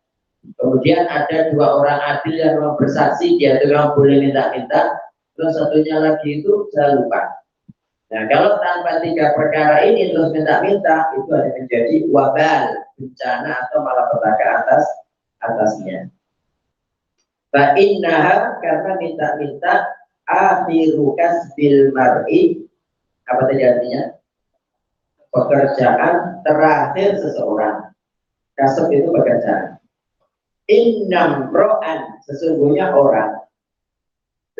Kemudian ada 2 orang adil yang memang bersaksi, dia itu memang boleh minta-minta. Terus satunya lagi itu saya lupa. Nah, kalau tanpa 3 perkara ini terus minta-minta, itu akan menjadi wabal, bencana atau malapetaka atasnya. Fa innaha, karena minta-minta, akhiru kasbil mar'i, apa tadi artinya? Pekerjaan terakhir seseorang. Kasab itu pekerjaan. Innam ro'an, sesungguhnya orang.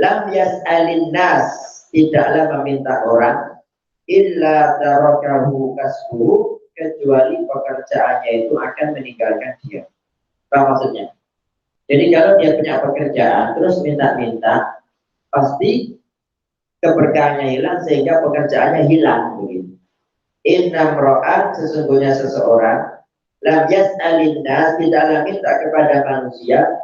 Lam yas'alin nas, tidaklah meminta orang. Illa tarakahu kasbuhu, kecuali pekerjaannya itu akan meninggalkan dia. Apa maksudnya? Jadi kalau dia punya pekerjaan terus minta-minta, pasti keberkahannya hilang sehingga pekerjaannya hilang begitu. Innam ro'an, sesungguhnya seseorang. Lam yas'alin nas, tidaklah minta kepada manusia.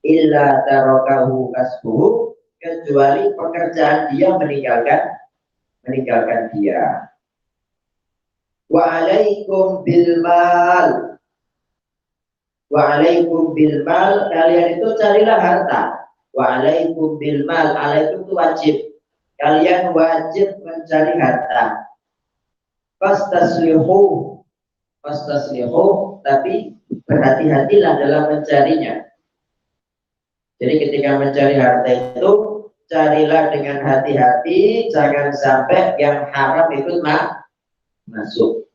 Illa tarakahu kasbuhu, kecuali pekerjaan dia meninggalkan dia. Wa alaikum bil mal. Wa alaikum bil mal, kalian itu carilah harta. Wa alaikum bil mal, alaikum itu wajib. Kalian wajib mencari harta. Fastaslihu, tapi berhati-hatilah dalam mencarinya. Jadi ketika mencari harta itu, carilah dengan hati-hati, jangan sampai yang haram ikut masuk.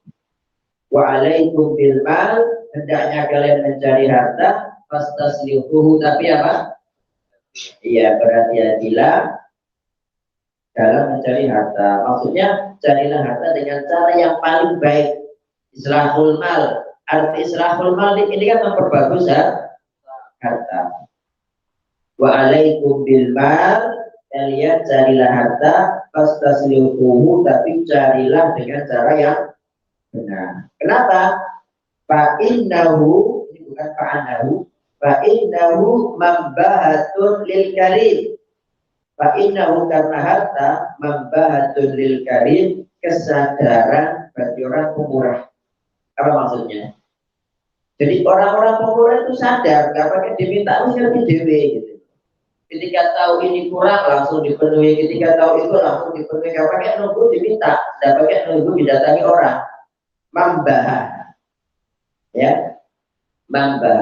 Wa alaikum bil mal, hendaknya kalian mencari harta, fastaslihuhu, tapi apa? Iya, berhati-hatilah dalam mencari harta. Maksudnya carilah harta dengan cara yang paling baik. Islahul mal. Arti islahul mal ini kan memperbagus harta. Wa alaikum bil mal, kalian carilah harta, fastaslihuhu, tapi carilah dengan cara yang benar. Kenapa? Fa innahu, ini bukan fa'anahu, fa innahu mambahatun lil karim. Fa innahu, karena harta, mambahatun lil karim, kesadaran bagi orang pemurah. Apa maksudnya? Jadi orang-orang pemurah itu sadar, gak pakai diminta lebih dewe gitu. Ketika tahu ini kurang langsung dipenuhi, ketika tahu itu langsung dipenuhi, gak pakai nunggu diminta, gak pakai nunggu didatangi orang. Mambah, ya, mambah.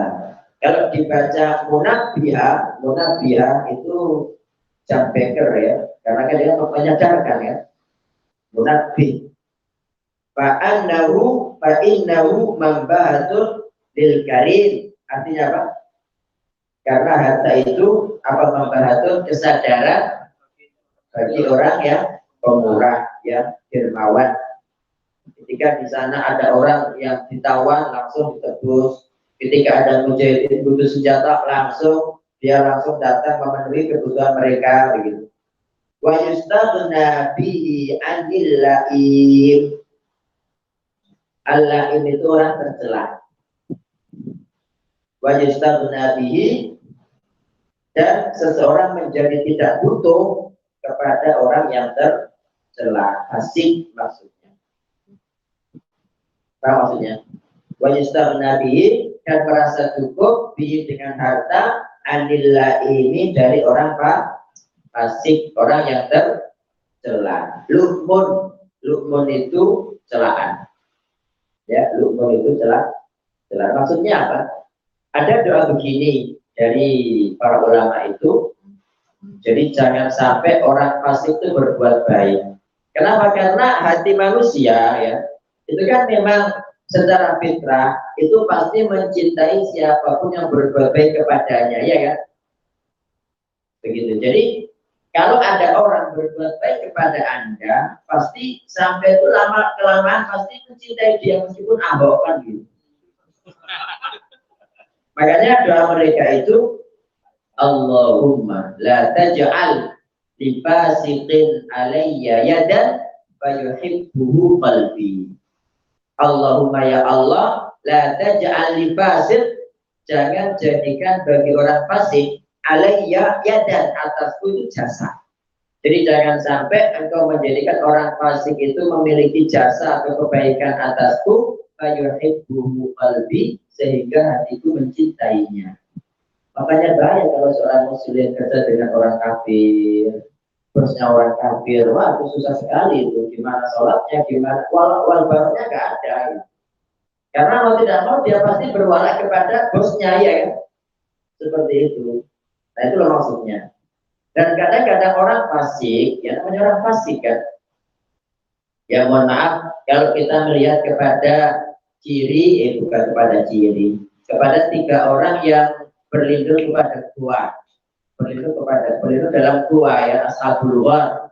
Kalau dibaca munabbihah itu jam beker ya, karena kan dia menyadarkan ya. Munabbih. Fa'annahu fa'innahu mambahatun lil karim. Artinya apa? Karena harta itu apa, mambahatun, kesadaran bagi orang yang pemurah, yang dermawan. Ketika di sana ada orang yang ditawan, langsung ditebus. Ketika ada mujahidin butuh senjata, dia langsung datang memenuhi kebutuhan mereka begitu. Wa yustaghna bihi 'anil la'im. Al-la'im itu orang tercela. Wa yustaghna bihi, dan seseorang menjadi tidak butuh kepada orang yang tercela. Asik maksudnya. Apa maksudnya? Wa yustaghna bihi, dan merasa cukup bihi dengan harta, anillah ini dari orang fasik, orang yang tercela. Luqmun itu celaan. Ya, luqmun itu celaan. Maksudnya apa? Ada doa begini dari para ulama itu. Jadi jangan sampai orang fasik itu berbuat baik. Kenapa? Karena hati manusia ya, itu kan memang secara fitrah itu pasti mencintai siapapun yang berbuat baik kepadanya, ya kan? Begitu. Jadi kalau ada orang berbuat baik kepada Anda, pasti sampai itu lama-kelamaan pasti mencintai dia meskipun ahok kan gitu. Makanya doa mereka itu, Allahumma la taj'al libasiqin alayya yadan fayuhibbuhu qalbi. Allahumma ya Allah, la taj'al libasiq, jangan jadikan bagi orang fasik alayya yadan, atasku itu jasa. Jadi jangan sampai engkau menjadikan orang fasik itu memiliki jasa atau kebaikan atasku, fayuhibbuhu qalbi, sehingga hatiku mencintainya. Makanya bahaya kalau seorang muslim kerja dengan orang kafir, bosnya orang kafir, wah itu susah sekali itu. Gimana sholatnya, gimana wal barunya nggak ada. Ya. Karena mau tidak mau dia pasti berwala kepada bosnya ya kan, seperti itu. Nah itu loh maksudnya. Dan kadang-kadang orang fasik, ya namanya orang fasik kan. Ya mohon maaf kalau kita melihat kepada ciri, bukan kepada ciri, kepada 3 orang yang berlindung kepada gua, berlindung dalam gua ya, ashabul ghar.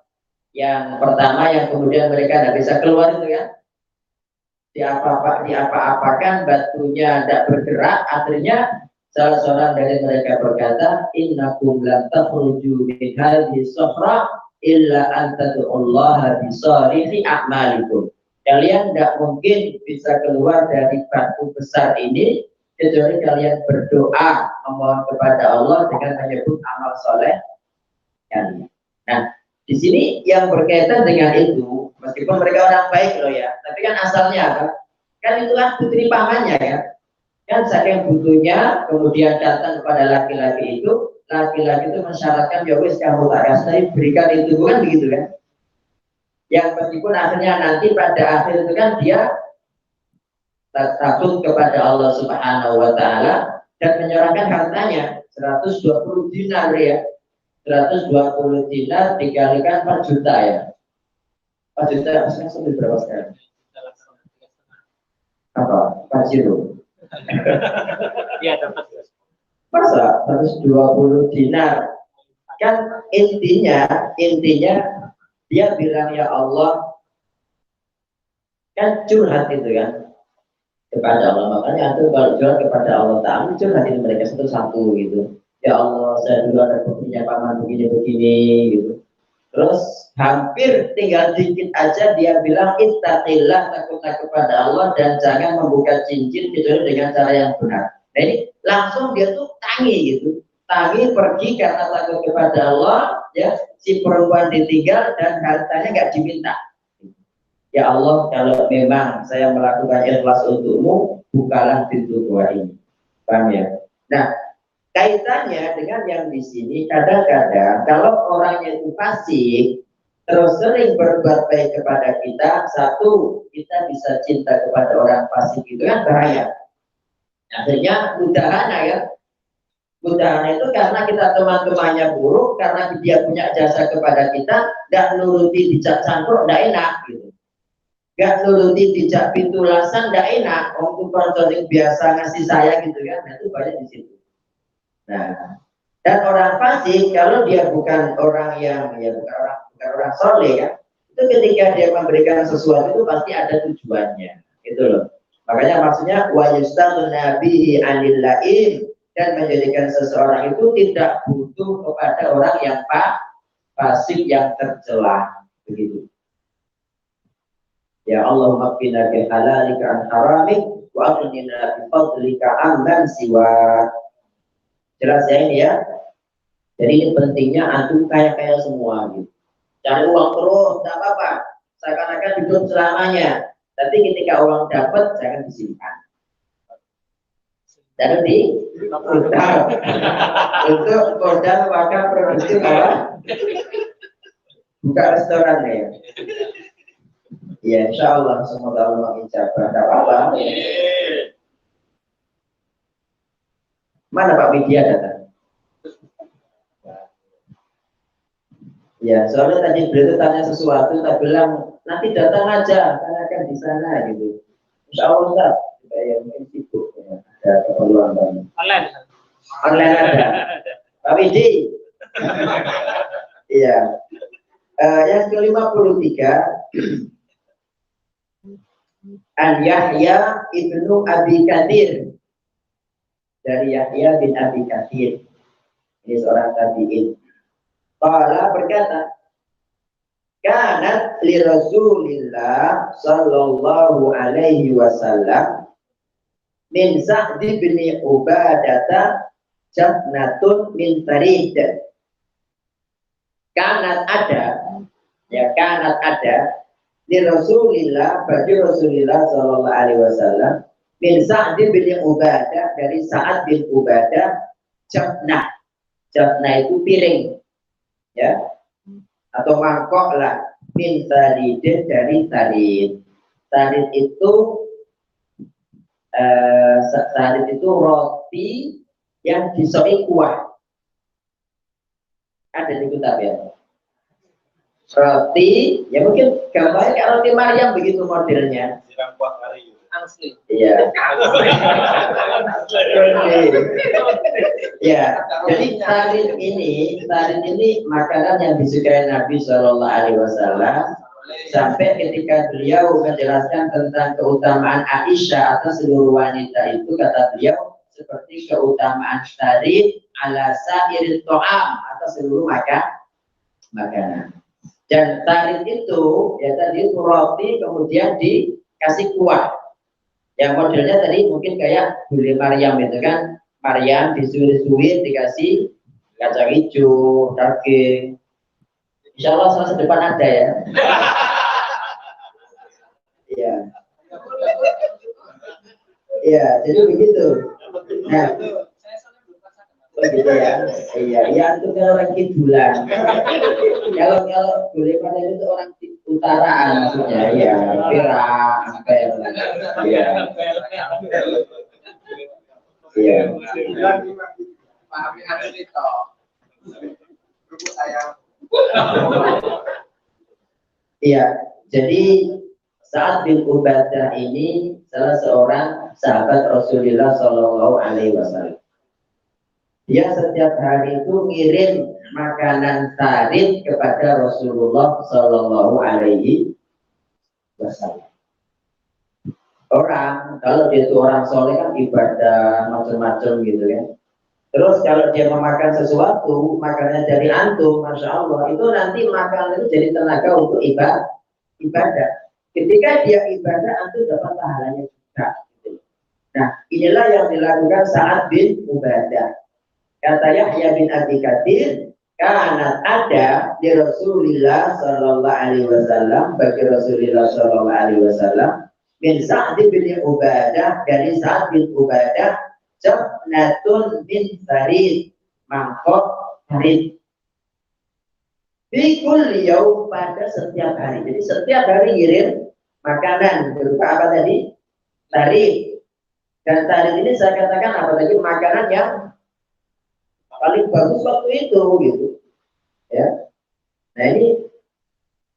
Yang pertama yang kemudian mereka tidak bisa keluar itu ya, diapa-apakan batunya tidak bergerak, akhirnya salah seorang dari mereka berkata, innakum lam takhruju min hadhihi sahra illa an tad'ullaha bisarihi a'malikum. Kalian tidak mungkin bisa keluar dari batu besar ini kecuali kalian berdoa memohon kepada Allah dengan menyebut amal soleh kalian. Nah, di sini yang berkaitan dengan itu, meskipun mereka orang baik loh ya, tapi kan asalnya apa? Kan itu kan putri pamannya ya. Kan saking butuhnya, kemudian datang kepada laki-laki itu mensyaratkan ya wis kamu tak kasih berikan itu, bukan begitu kan? Yang meskipun akhirnya nanti pada akhir itu kan dia takut kepada Allah Subhanahu wa taala dan menyerahkan hartanya 120 dinar ya. 120 dinar dikalikan 4 juta ya. 4 juta maksudnya berapa sekarang? Apa? 4 juta. Iya dapat. Masa 120 dinar? Kan intinya dia bilang ya Allah, kan curhat itu kan kepada Allah. Makanya itu kalau curhat kepada Allah Ta'ala, curhatin mereka satu-satu gitu. Ya Allah, saya dulu ada punya paman begini-begini gitu. Terus hampir tinggal dikit aja dia bilang ittaqillah, takutlah kepada Allah dan jangan membuka cincin kecuali dengan cara yang benar. Nah ini langsung dia tuh tangi gitu. Tangi pergi karena takut kepada Allah, ya si perempuan ditinggal dan hartanya nggak diminta. Ya Allah, kalau memang saya melakukan ikhlas untukmu, bukalah pintu gua ini. Paham ya? Nah, kaitannya dengan yang di sini, kadang-kadang kalau orangnya itu fasik, terus sering berbuat baik kepada kita, satu, kita bisa cinta kepada orang fasik itu kan bahaya. Akhirnya mudahana ya. Mudahana itu karena kita teman-temannya buruk, karena dia punya jasa kepada kita, tidak nuruti dijak cangkruk, tidak enak gitu. Gak nuruti dijak pintu lasan, tidak enak. Untuk orang biasa ngasih saya gitu kan, nah, itu banyak di situ. Nah, dan orang fasik kalau dia bukan orang yang bukan orang soleh ya, itu ketika dia memberikan sesuatu itu pasti ada tujuannya, gitu loh. Makanya maksudnya wa yustaghna bihi 'anil la'in, dan menjadikan seseorang itu tidak butuh kepada orang yang fasik yang tercela, begitu. Ya Allahumma qina bi halalika an haramik wa aghnina bi fadlika amman siwa. Jelas ya ini ya. Jadi ini pentingnya antum kaya-kaya semua gitu. Cari uang terus, tidak apa-apa. Seakan-akan hidup selamanya. Tapi ketika uang dapat, jangan disimpan. Dan modal. Untuk modal maka produksi apa? Buka restoran ya. Ya insya Allah semoga Allah ijabah. Tidak apa-apa. Mana Pak Widya datang? Ya, soalnya tadi beliau tanya sesuatu, tak bilang nanti datang aja, karena kan di sana gitu. Insya Allah Ustaz, ya mungkin sibuk, ya. Ada keperluan banyak. Online ada. Pak Widi. Iya. Yang ke-53, An Yahya ibnu Abi Katsir, dari Yahya bin Abi Katsir. Ini seorang tabi'in. Qala berkata, kanat li Rasulillah sallallahu alaihi wasallam min Sa'd bin Ubadah jannatun min farid. Kanat ada li Rasulillah, bagi Rasulillah sallallahu alaihi wasallam min Sa'd bin Ubadah, dari Sa'ad bin Ubadah, jannah itu piring. Ya, atau mangkok lah, min saridin dari sarid. Sarid itu roti yang disoi kuah. Ada di kitab ya. Roti, ya mungkin gambarnya kayak roti Maryam begitu modelnya. Siram kuah kari. Asli. Iya. Ya, jadi sarid ini makanan yang disukai Nabi Shallallahu Alaihi Wasallam sampai ketika beliau menjelaskan tentang keutamaan Aisyah atau seluruh wanita itu, kata beliau seperti keutamaan sarid ala sa'iril to'am atau seluruh makanan. Dan sarid itu ya tadi itu roti kemudian dikasih kuah. Yang modelnya tadi mungkin kayak gulai Maryam itu kan, Maryam disuir-suir dikasih kacang hijau, daging. Insya Allah selasa depan ada ya. Iya. Iya, jadi begitu. Nah, begitu ya. Iya, ya itu orang kidulan. Kalau gulai Maryam itu orang utaraan maksudnya, ya, Perak, apa yang iya. Iya. Iya, jadi Sa'ad bin Ubadah ini salah seorang sahabat Rasulullah Shallallahu Alaihi Wasallam. Dia setiap hari itu ngirim makanan sarid kepada Rasulullah Shallallahu Alaihi Wasallam. Orang kalau dia itu orang soleh kan ibadah macam-macam gitu kan. Terus kalau dia memakan sesuatu makannya dari antum, masya Allah itu nanti makanan itu jadi tenaga untuk ibadah. Ketika dia ibadah antum dapat pahalanya juga. Nah inilah yang dilakukan Sa'ad bin Ubadah. Kata Yahya bin Abi Katsir, karena ada di Rasulullah Shallallahu Alaihi Wasallam bagi Rasulullah Shallallahu Alaihi Wasallam min Sa'ad bin Ubadah, dari Sa'ad bin Ubadah jabnatun min sarid, mangkok sarid. Fi kulli yaum, pada setiap hari. Jadi setiap hari ngirim makanan berupa apa tadi? Sarid. Dan sarid ini saya katakan apa tadi? Makanan yang paling bagus waktu itu gitu. Ya. Nah ini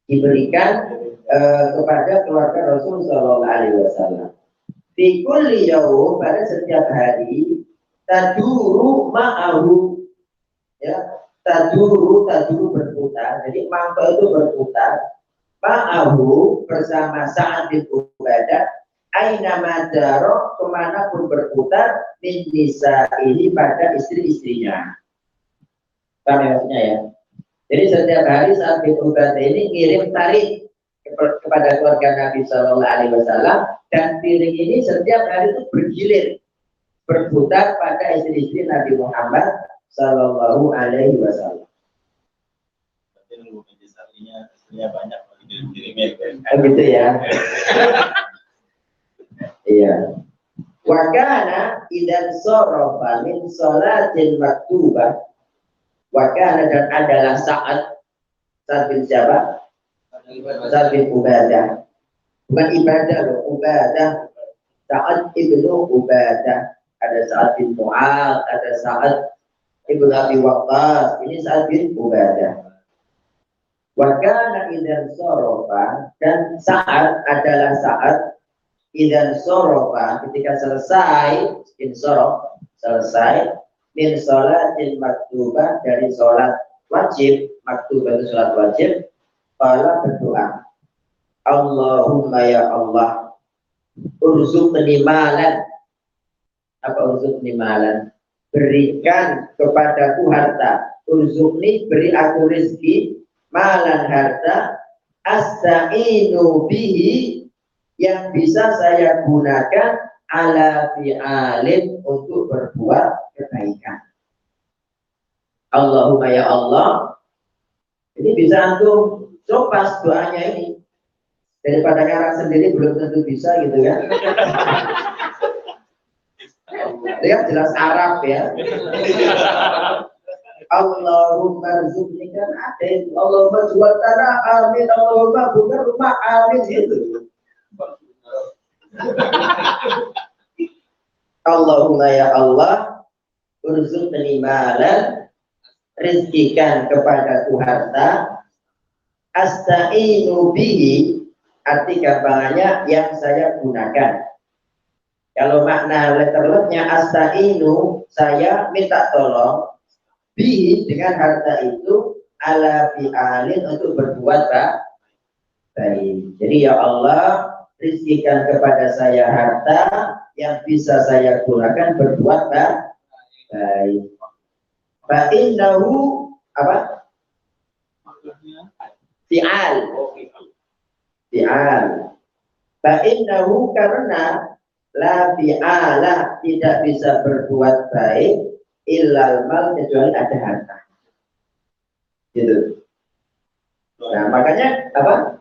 diberikan kepada keluarga Rasul Sallallahu Alaihi Wasallam. Fi kulli yaum, pada setiap hari, taduru ma'ahu, ya, taduru berputar. Jadi mangkok itu berputar. Ma'ahu, bersama Sa'ad bin Ubadah, aina madaro, kemanapun berputar, min nisa ini pada istri-istrinya. Paham ya maksudnya ya? Jadi setiap hari Sa'ad bin Ubadah ini ngirim tarik kepada keluarga Nabi Shallallahu Alaihi Wasallam, dan piring ini setiap hari itu bergilir berputar pada istri-istri Nabi Muhammad Shallallahu Alaihi Wasallam. Berarti nunggu istrinya banyak dikirimnya. Oh gitu ya. Iya. Wakana idan sorofa min sholatil maktubah. Wakana, dan adalah Sa'ad bin siapa? Sa'ad bin Ubadah. Bukan ibadah loh, Ubadah. Sa'ad ibnu Ubadah. Ada Sa'ad bin Mu'ad, ada Sa'ad ibnu Abi Waqqas. Ini Sa'ad bin Ubadah. Wa kana idzan sarafa, dan Sa'ad adalah Sa'ad idzan sarafa, ketika selesai insaraf, selesai min sholatil maktubah, dari sholat wajib. Maktubah itu sholat wajib. Qala, berdoa, Allahumma ya Allah, urzuqni malan. Apa urzuqni malan? Berikan kepadaku harta. Urzuqni, beri aku rezeki, malan, harta, asta'inu bihi, yang bisa saya gunakan ala fi'alin, untuk berbuat kebaikan. Allahumma ya Allah. Ini bisa antum coba doanya ini. Daripada ngarang sendiri belum tentu bisa gitu kan. Dia jelas Arab ya. Allahumma rzuqni kan ada itu. Allahumma jual tanah amin. Allahumma buka rumah amin itu. Allahumma ya Allah urzuqni malan, rizkikan kepadaku harta, asta'inu bihi, arti gampangannya yang saya gunakan. Kalau makna letternya asta'inu, saya minta tolong, bihi dengan harta itu, ala fi'alin untuk berbuat baik. Jadi ya Allah, rizkikan kepada saya harta yang bisa saya gunakan berbuat baik. Fa'innahu apa? Fi'al. Fi'al. Fa'innahu karena la fi'ala tidak bisa berbuat baik illal mal kecuali ada harta. Gitu. Nah, makanya apa?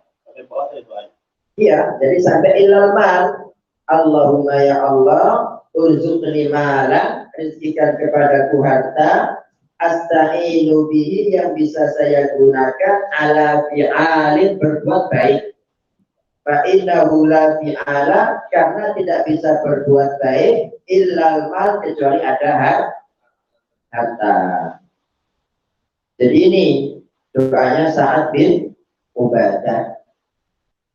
Iya, jadi sampai illal mal. Allahumma ya Allah urzuqni malan, rizkikan kepadaku harta, asta'inu bihi yang bisa saya gunakan ala fi'alin berbuat baik. Fa'innahu la fi'ala karena tidak bisa berbuat baik illal mal kecuali ada harta. Jadi ini doanya Sa'ad bin Ubadah.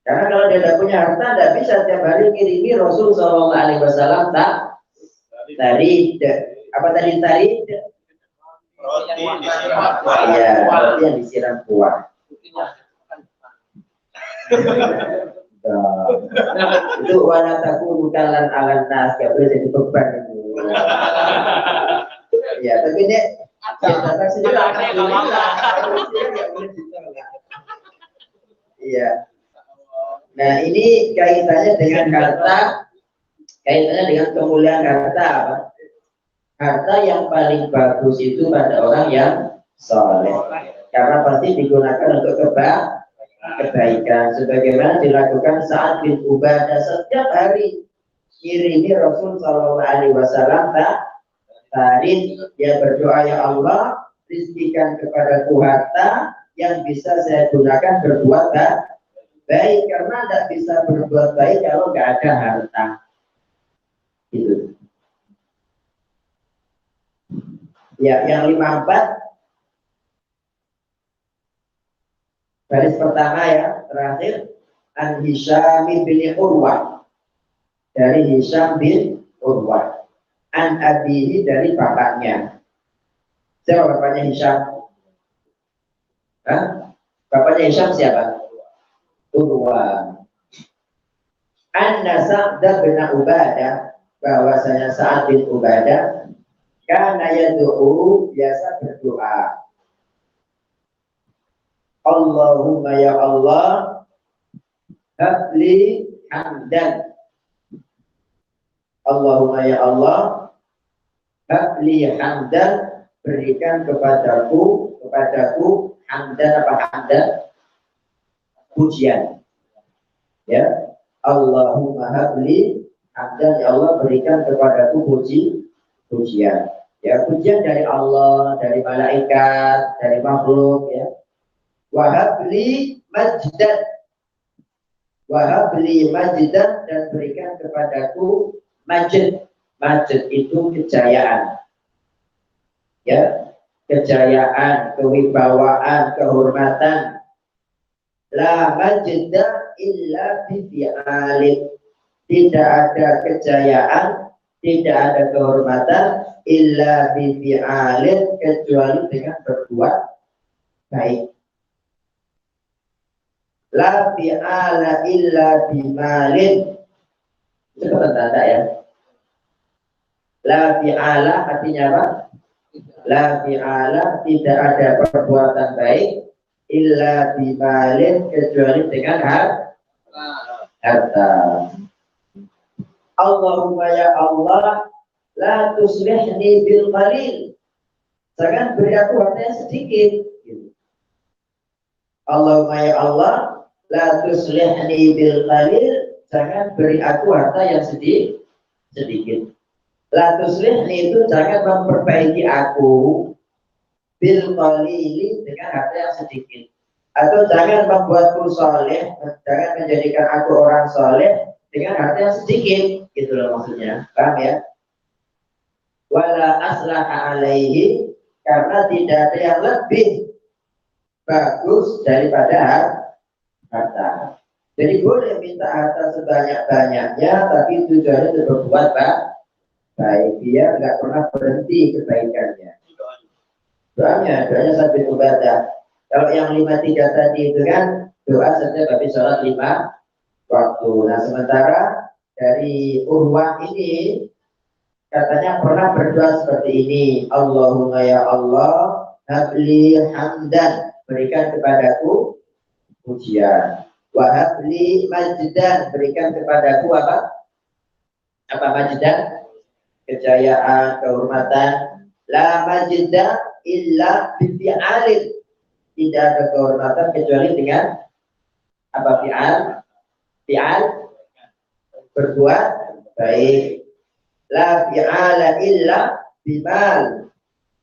Karena kalau dia tidak punya harta, tidak bisa tiap hari kirimi Rasul Shallallahu Alaihi Wasallam dari apa tadi Roti disiram kuah. Iya, roti yang disiram kuah. Itu wanataku bukalan alan nas, gak boleh jadi beban itu. Ya, tapi ini iya. Nah, ini kaitannya dengan harta, kaitannya dengan kemuliaan harta apa? Harta yang paling bagus itu pada orang yang soleh, karena pasti digunakan untuk kebaikan, sebagaimana dilakukan Sa'ad bin Ubadah setiap hari kirimi Rasul Shallallahu Alaihi Wasallam tadi dia berdoa ya Allah rizkikan kepadaku harta yang bisa saya gunakan berbuat baik, karena tidak bisa berbuat baik kalau nggak ada harta. Gitu. Ya, yang 54 baris pertama ya, terakhir an Hisham bin Urwah, dari Hisham bin Urwah, an abihi dari bapaknya. Siapa bapaknya Hisham? Hah? Bapaknya Hisham siapa? Urwah. Anna Sa'd bin Ubadah, bahwasanya Sa'ad bin Ubadah karena yad'u biasa berdoa, Allahumma ya Allah habli hamdan, Allahumma ya Allah habli hamdan, berikan kepadaku hamdan apa hamdan? Pujian. Ya, Allahumma habli hamdan, ya Allah berikan kepadaku pujian. Ya, pujian dari Allah, dari malaikat, dari makhluk ya. Wahabli majdan, wahabli majdan, dan berikan kepadaku majd. Majd itu kejayaan. Ya, kejayaan, kewibawaan, kehormatan. La majda illa bifi'alin, tidak ada kejayaan, tidak ada kehormatan illa bifi'alin kecuali dengan berbuat baik. La fi'ala illa bimalin, itu tanda ya. La fi'ala artinya apa? La fi'ala tidak ada perbuatan baik illa bimalin kecuali dengan harta. Allahumma ya Allah la tuslihni bil qalil, jangan beri aku harta yang sedikit. Allahumma ya Allah la tuslihni bil qalil, jangan beri aku harta yang sedikit. La tuslihni itu jangan memperbaiki aku bil qalili, dengan harta yang sedikit. Atau jangan membuatku soleh, jangan menjadikan aku orang soleh dengan harta yang sedikit, gitu loh maksudnya. Paham ya? Wala aslaha alaihi, karena tidak ada yang lebih bagus daripada harta. Jadi boleh minta harta sebanyak-banyaknya, tapi tujuannya untuk berbuat baik. Dia nggak pernah berhenti kebaikannya. Doanya sampai ibadah. Kalau yang 5-3 tadi itu kan doa setiap habis sholat 5 waktu. Nah sementara dari Urwah ini katanya pernah berdoa seperti ini. Allahumma ya Allah, habli hamdan, berikan kepadaku pujian. Wa habli majdan, berikan kepadaku apa? Apa majdan? Kejayaan, kehormatan. La majda illa bifi'alin. Tidak ada kehormatan kecuali dengan apa? Fi'al berbuat baik. La fi'ala illa bimal.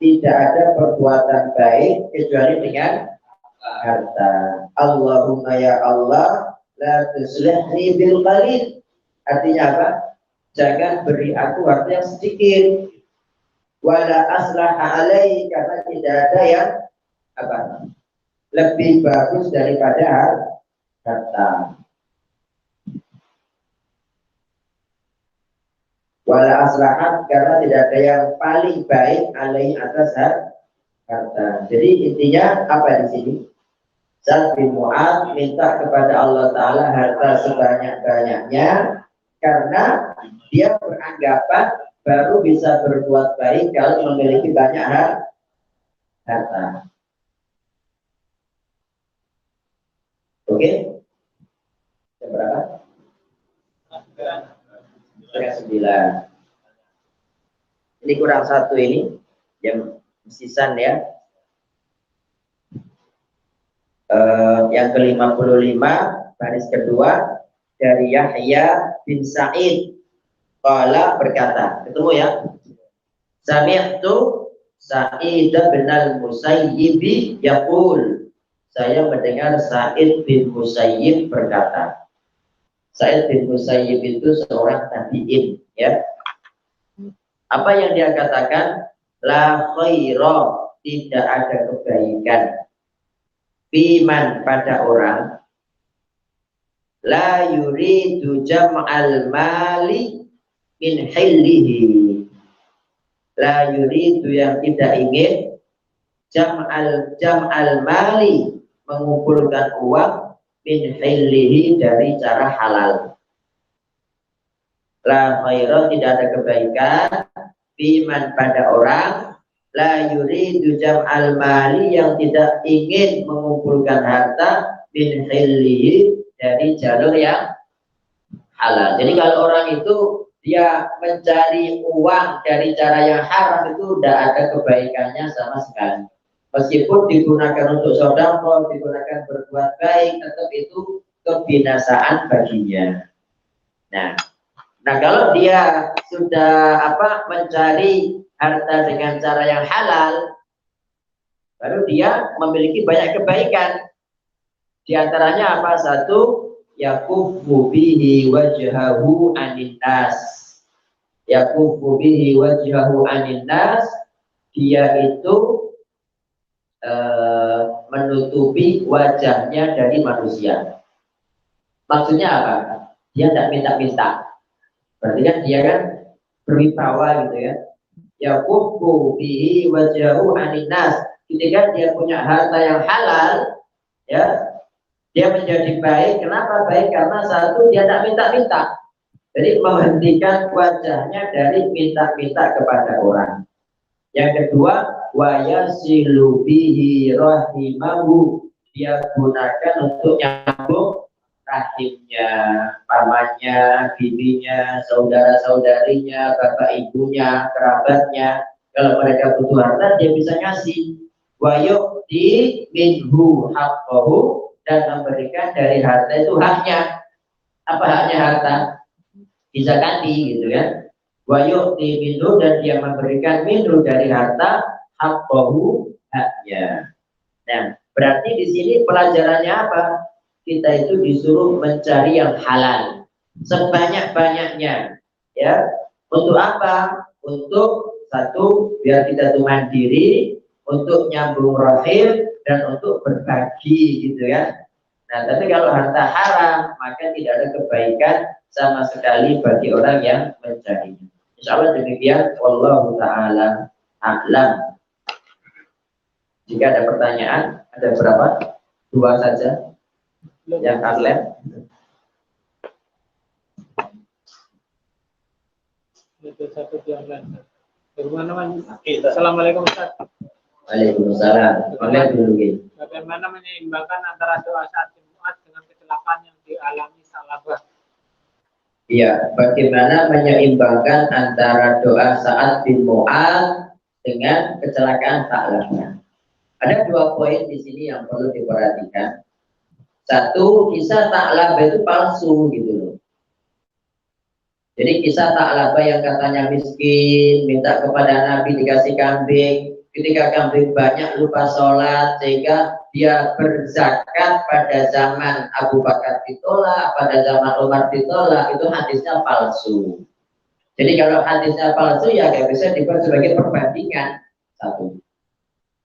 Tidak ada perbuatan baik kecuali dengan harta. Allahumma ya Allah, la tuslihni bil qalil. Artinya apa? Jangan beri aku harta yang sedikit. Wala aslaha alai, karena tidak ada yang apa? Lebih bagus daripada harta. Wala aslahat, karena tidak ada yang paling baik alai atas harta. Jadi intinya apa di sini? Sa'ad bin Mu'adz minta kepada Allah Ta'ala harta sebanyak-banyaknya karena dia beranggapan baru bisa berbuat baik kalau memiliki banyak harta. Oke? Jam berapa? 9:30. Ini kurang satu ini, jam sisan ya. Yang ke-55 baris kedua dari Yahya bin Sa'id. Qala, berkata, ketemu ya. Sami'tu Sa'id bin al-Musayyib yaqul. Saya mendengar Sa'id bin Musayyib berkata. Sa'id bin Musayyib itu seorang tabi'in ya. Apa yang dia katakan? La khaira, tidak ada kebaikan. Biman, pada orang, la yuridu jam'al mali min hillihi. La yuridu, yang tidak ingin, jam'al mali, mengumpulkan uang, min hillihi, dari cara halal. La khaira, tidak ada kebaikan, biman, pada orang, la yuridu jam'al mali, yang tidak ingin mengumpulkan harta, min hillihi, dari jalur yang halal. Jadi kalau orang itu dia mencari uang dari cara yang haram, itu tidak ada kebaikannya sama sekali. Meskipun digunakan untuk sedekah, digunakan berbuat baik, tetap itu kebinasaan baginya. Nah kalau dia sudah mencari harta dengan cara yang halal, baru dia memiliki banyak kebaikan. Di antaranya apa? Satu, yakufu bihi wajhahu anin nas. Yakufu bihi wajhahu anin nas, dia itu menutupi wajahnya dari manusia. Maksudnya apa? Dia tidak minta-minta. Berarti kan dia kan berwibawa gitu ya. Yakufu bihi wajhahu anin nas. Ketika dia punya harta yang halal, ya, dia menjadi baik. Kenapa baik? Karena satu, dia tidak minta-minta. Jadi menghentikan wajahnya dari minta-minta kepada orang. Yang kedua, wa yasilu bihi rahimahu, dia gunakan untuk nyambung rahimnya, pamannya, bibinya, saudara-saudarinya, bapak ibunya, kerabatnya. Kalau mereka butuh harta, dia bisa ngasih. Wa yu'ti minhu haqqahu, dan memberikan dari harta itu haknya. Apa haknya harta? Dizakati gitu kan. Wa yu'ti minhu, dan dia memberikan minhu dari harta, haqqahu, haknya. Nah, berarti di sini pelajarannya apa? Kita itu disuruh mencari yang halal sebanyak-banyaknya, ya. Untuk apa? Untuk satu, biar kita itu mandiri, untuk nyambung rahim, dan untuk berbagi, gitu ya. Nah, tapi kalau harta haram, maka tidak ada kebaikan sama sekali bagi orang yang mencarinya. Insya Allah demikian. Wallahu ta'ala a'lam. Jika ada pertanyaan, ada berapa? 2 saja yang online. Itu satu di online. Bagaimana Assalamualaikum Ustaz. Waalaikumsalam. Online dulu gitu. Bagaimana menyeimbangkan antara doa saat Jumat dengan kecelakaan yang dialami Salabah? Iya, bagaimana menyeimbangkan antara doa saat bin Mu'adz dengan kecelakaan Sa'labah? Ada 2 poin di sini yang perlu diperhatikan. Satu, kisah Sa'labah itu palsu gitu loh. Jadi kisah Sa'labah yang katanya miskin, minta kepada Nabi dikasih kambing, ketika kambing banyak lupa sholat, sehingga dia berzakat pada zaman Abu Bakar ditolak, pada zaman Umar ditolak, itu hadisnya palsu. Jadi kalau hadisnya palsu ya nggak bisa dibuat sebagai perbandingan. Satu.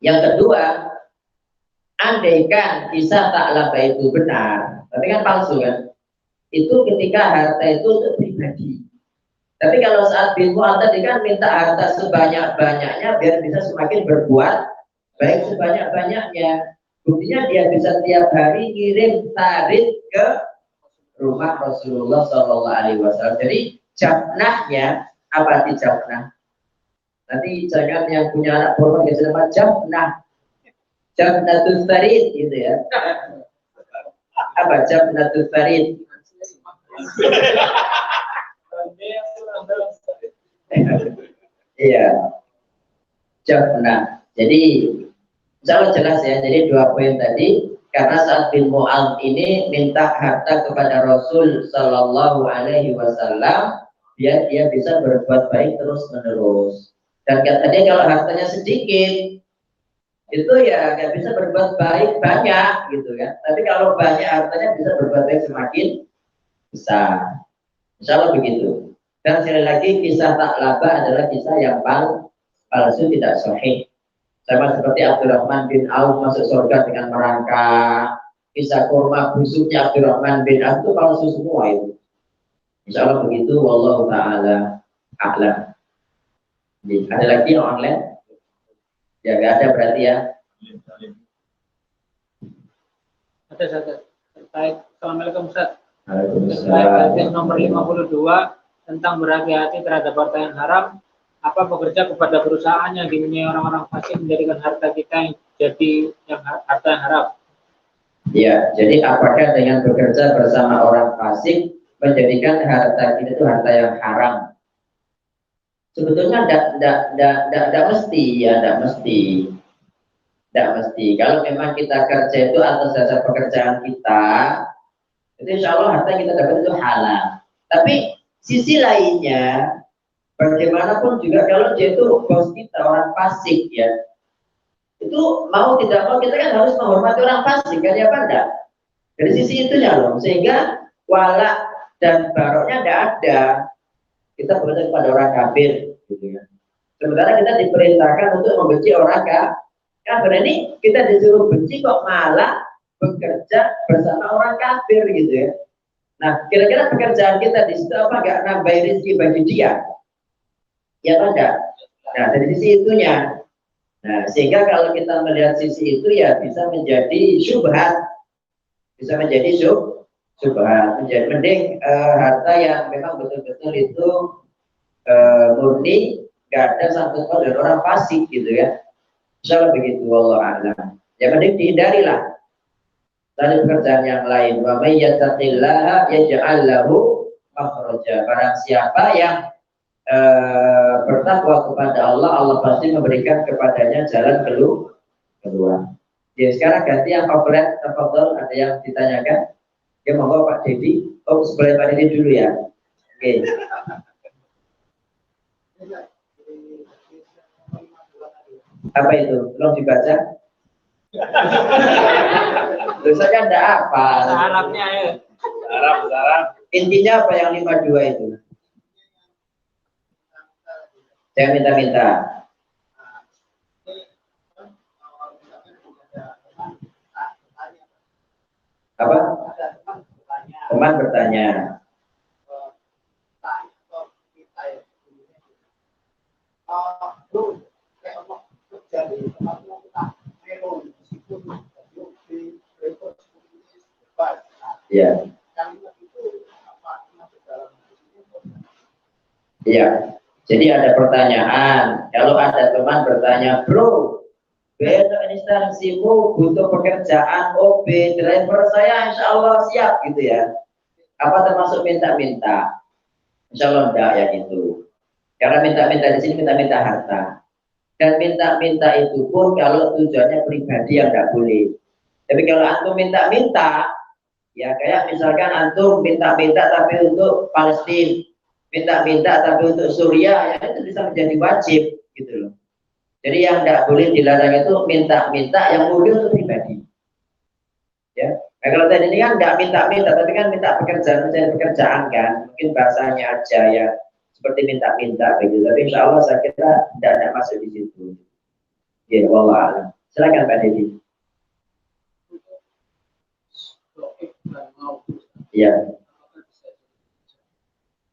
Yang kedua, andaikan kisah Sa'labah itu benar, tapi kan palsu kan? Itu ketika harta itu untuk pribadi. Tapi kalau saat bin Mu'adz tadi kan minta harta sebanyak-banyaknya biar bisa semakin berbuat baik sebanyak-banyaknya. Buktinya dia bisa tiap hari kirim tarik ke rumah Rasulullah SAW. Jadi jabnahnya apa arti jabnah? Nanti jangan yang punya anak perempuan kasih nama jabnah, jabnatul farid gitu ya. Apa jabnatul farid? Iya, jabnah. Jadi insya jelas ya. Jadi 2 poin tadi. Karena saat bin Mu'adz ini minta harta kepada Rasul Sallallahu Alaihi Wasallam, biar dia bisa berbuat baik terus menerus. Dan katanya kalau hartanya sedikit, itu ya nggak bisa berbuat baik banyak gitu kan. Tapi kalau banyak hartanya bisa berbuat baik semakin besar. Insya Allah begitu. Dan sekali lagi kisah Sa'labah adalah kisah yang palsu, tidak sahih. Sama seperti Abdurrahman bin Auf masuk surga dengan merangkak. Kisah kurma busuknya Abdurrahman bin Auf itu palsu semua itu. Insya Allah begitu. Wallahu ta'ala a'lam. Ada lagi yang online? Ya nggak ada berarti ya. Ada. Terkait Assalamualaikum Ustaz. Waalaikumsalam. Terkait hadis nomor 52 tentang berhati-hati terhadap harta yang haram. Apa bekerja kepada perusahaan yang dimiliki orang-orang fasik menjadikan harta kita yang jadi harta yang haram? Ya, jadi apakah dengan bekerja bersama orang fasik menjadikan harta kita itu harta yang haram? Sebetulnya tidak mesti ya, tidak mesti. Kalau memang kita kerja itu atas dasar pekerjaan kita, itu insya Allah harta kita dapat itu halal. Tapi sisi lainnya, bagaimanapun juga kalau dia itu bos kita orang fasik ya, itu mau tidak mau kita kan harus menghormati orang fasik kan ya apa enggak? Dari sisi itunya loh, sehingga wala dan baroknya tidak ada. Kita bekerja kepada orang kafir, gitu ya. Sementara kita diperintahkan untuk membenci orang kafir. Ini kita disuruh benci kok malah bekerja bersama orang kafir gitu ya. Nah, kira-kira pekerjaan kita di situ apa nggak nambah rezeki bagi dia? Ya ada. Nah, dari sisi itunya. Nah, sehingga kalau kita melihat sisi itu ya bisa menjadi syubhat. Bisa menjadi syubhat. Menjadi mending harta yang memang betul-betul itu murni, nggak ada sangkut paut dari orang fasik gitu ya. Insyaallah begitu, wallahu a'lam. Ya mending dihindarilah dari pekerjaan yang lain. Wa may yattaqillaha yaj'al lahu makhraja. Barang siapa yang bertakwa kepada Allah, Allah pasti memberikan kepadanya jalan keluar. Ya, sekarang ganti yang favorit, tafadhol, ada yang ditanyakan? Ya monggo Pak Dedi. Oh, sebelum Pak Dedi dulu ya. Oke. Apa itu? Tolong dibaca. Saya enggak apa. Bahasa Arabnya ya. Arab. Intinya apa yang 52 itu? Saya minta-minta. Apa? Teman bertanya. Ya. Iya. Jadi ada pertanyaan. Kalau ada teman bertanya, bro, besok instansimu butuh pekerjaan OB driver, saya insya Allah siap gitu ya. Apa termasuk minta-minta? Insya Allah enggak ya gitu. Karena minta-minta di sini minta-minta harta. Dan minta-minta itu pun kalau tujuannya pribadi yang enggak boleh. Tapi kalau antum minta-minta, ya kayak misalkan antum minta-minta tapi untuk Palestina, minta-minta tapi untuk Suriah, ya itu bisa menjadi wajib gitu loh. Jadi yang tidak boleh dilarang itu minta-minta yang murni untuk pribadi. Ya, nah, kalau tadi ini kan nggak minta-minta, tapi kan minta pekerjaan, mencari pekerjaan kan, mungkin bahasanya aja ya seperti minta-minta begitu. Tapi insya Allah saya kira tidak masuk di situ. Ya, wallah. Silakan Pak Dedi. Ya.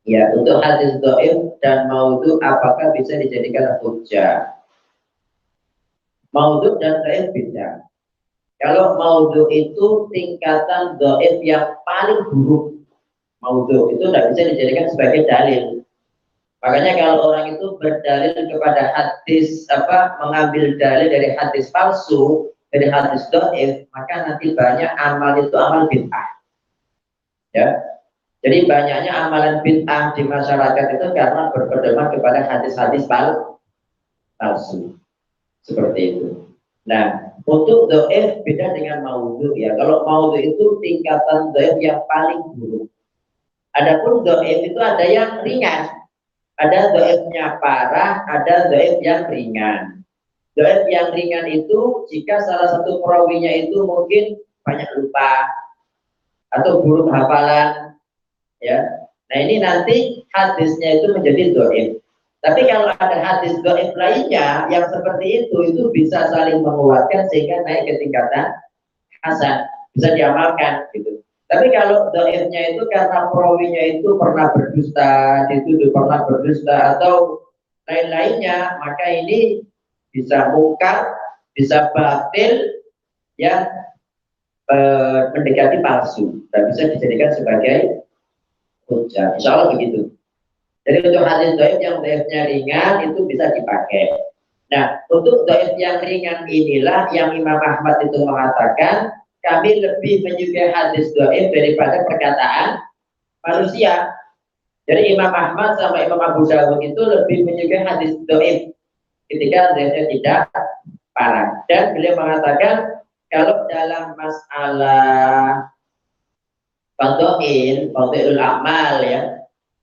Ya, untuk hadis dhaif dan maudhu apakah bisa dijadikan hujjah? Maudhu dan dhaif beda. Kalau maudhu itu tingkatan dhaif yang paling buruk. Maudhu itu tidak bisa dijadikan sebagai dalil. Makanya kalau orang itu berdalil kepada hadis mengambil dalil dari hadis palsu, dari hadis dhaif, maka nanti banyak amal itu amal bid'ah. Ya. Jadi banyaknya amalan bid'ah di masyarakat itu karena berpedoman kepada hadis-hadis palsu. Seperti itu. Nah, untuk dhaif beda dengan maudhu ya. Kalau maudhu itu tingkatan dhaif yang paling buruk. Adapun dhaif itu ada yang ringan. Ada dhaifnya parah, ada dhaif yang ringan. Dhaif yang ringan itu jika salah satu perawinya itu mungkin banyak lupa atau buruk hafalan. Ya, nah ini nanti hadisnya itu menjadi dhaif. Tapi kalau ada hadis dhaif lainnya yang seperti itu bisa saling menguatkan sehingga naik ke tingkatan hasan, bisa diamalkan gitu. Tapi kalau dhaifnya itu karena perawinya itu pernah berdusta, dituduh pernah berdusta atau lain-lainnya, maka ini bisa mungkar, bisa batil, ya mendekati palsu dan bisa dijadikan sebagai hujjah. Insya Allah begitu. Jadi untuk hadis dhaif yang dhaifnya ringan itu bisa dipakai. Nah, untuk dhaif yang ringan inilah yang Imam Ahmad itu mengatakan kami lebih menyukai hadis dhaif daripada perkataan manusia. Jadi Imam Ahmad sama Imam Abu Dawud itu lebih menyukai hadis dhaif ketika dhaifnya tidak parah. Dan beliau mengatakan kalau dalam masalah fadhailul amal ya.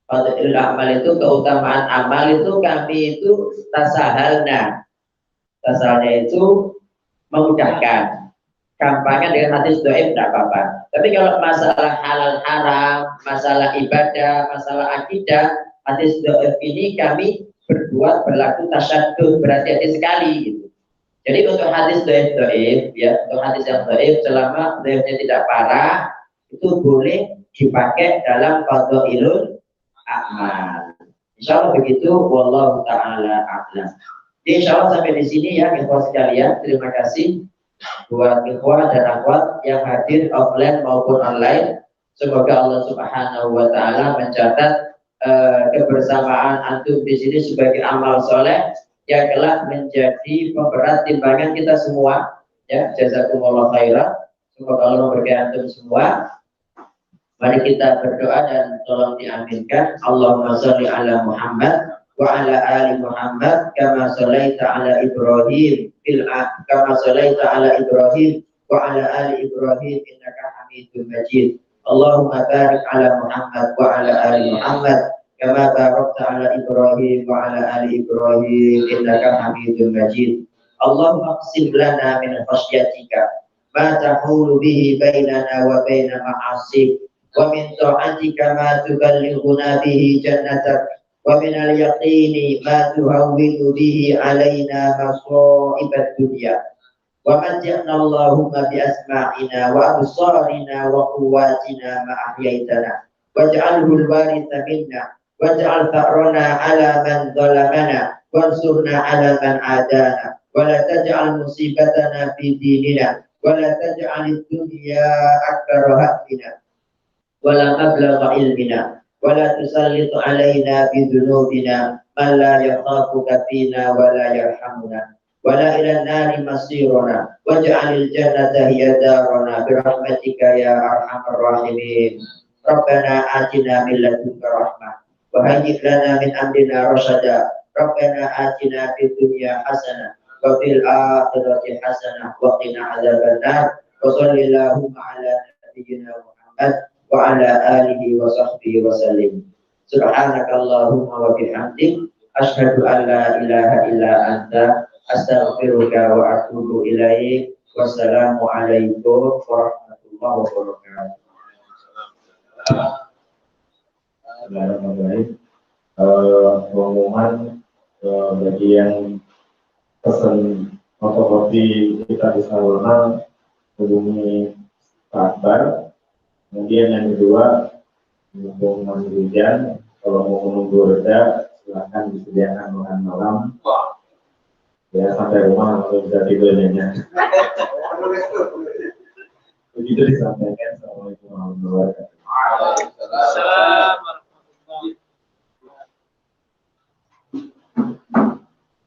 Fadhailul amal itu keutamaan amal itu kami itu tasahalna. Tasahalnya itu memudahkan. Gampangnya dengan hadis dhaif tidak apa-apa. Tapi kalau masalah halal haram, masalah ibadah, masalah akidah, hadis dhaif ini kami berlaku tasyadduh, berhati-hati sekali gitu. Jadi untuk hadis dhaif ya, untuk hadis yang dhaif selama dhaifnya tidak parah itu boleh dipakai dalam fadhailul amal. Insyaallah begitu, wallahu taala a'lam. Insyaallah sampai di sini ya ikhwah sekalian. Terima kasih buat ikhwah dan akhwat yang hadir offline maupun online. Semoga Allah Subhanahu wa taala mencatat kebersamaan antum di sini sebagai amal soleh yang kelak menjadi pemberat timbangan kita semua. Ya, jazakumullah khairan. Semoga Allah memberkahi antum semua. Mari kita berdoa dan tolong diaminkan. Allahumma sholli ala Muhammad wa ala ali Muhammad kama shallaita ala Ibrahim kama shallaita ala Ibrahim wa ala ali Ibrahim innaka Hamidum Majid. Allahumma barik ala Muhammad wa ala ali Muhammad kama barakta ala Ibrahim wa ala ali Ibrahim innaka Hamidum Majid. Allahumma qsim lana min khasyatika ma tahulu bihi bainana wa baina ma'asik wa min ta'atika ma tuballighuna bihi jannatak wa min al-yaqini ma tuhawwinu bihi alaina masa'ibad dunya wa mat'na Allahumma bi asma'ina wa absarina wa quwwatina ma ahyaitana waj'alhu al-waritha minna waj'al tha'rana 'ala man zalamana wansurna 'ala man 'adana wa la taj'al musibatana fi dinina wa la taj'al ad-dunya akbara hammina wa la mablagha ilmina wa la tusallit 'alaina bi dhunubina man la yakhafuka fina wa la yarhamuna wala ila nari masirona waj'alil jannata hiya darana birahmatika ya arhamar rahimin. Rabbana atina min ladunka rahmah wa hayyi lana min amrina rasyada. Rabbana atina fid dunya hasanah wa fil akhirati hasanah wa qina adzabannar. Wa sallallahu ala nabiyyina Muhammad wa ala alihi wa sahbihi wa sallim. Subhanakallahumma wa bihamdik asyhadu an la ilaha illa anta astaghfiruka wa atubu ilaik. Wassalamu alaikum warahmatullahi wabarakatuh. Bismillahirrahmanirrahim. Pengumuman bagi yang pesan fotokopi kita di Salona hubungi Pak Akbar. Kemudian yang kedua, hubungan hujan, kalau mau menunggu reda silahkan disediakan makan malam. Ya sampai rumah langsung bisa tidurnya. Begitu disampaikan. Assalamualaikum warahmatullahi wabarakatuh.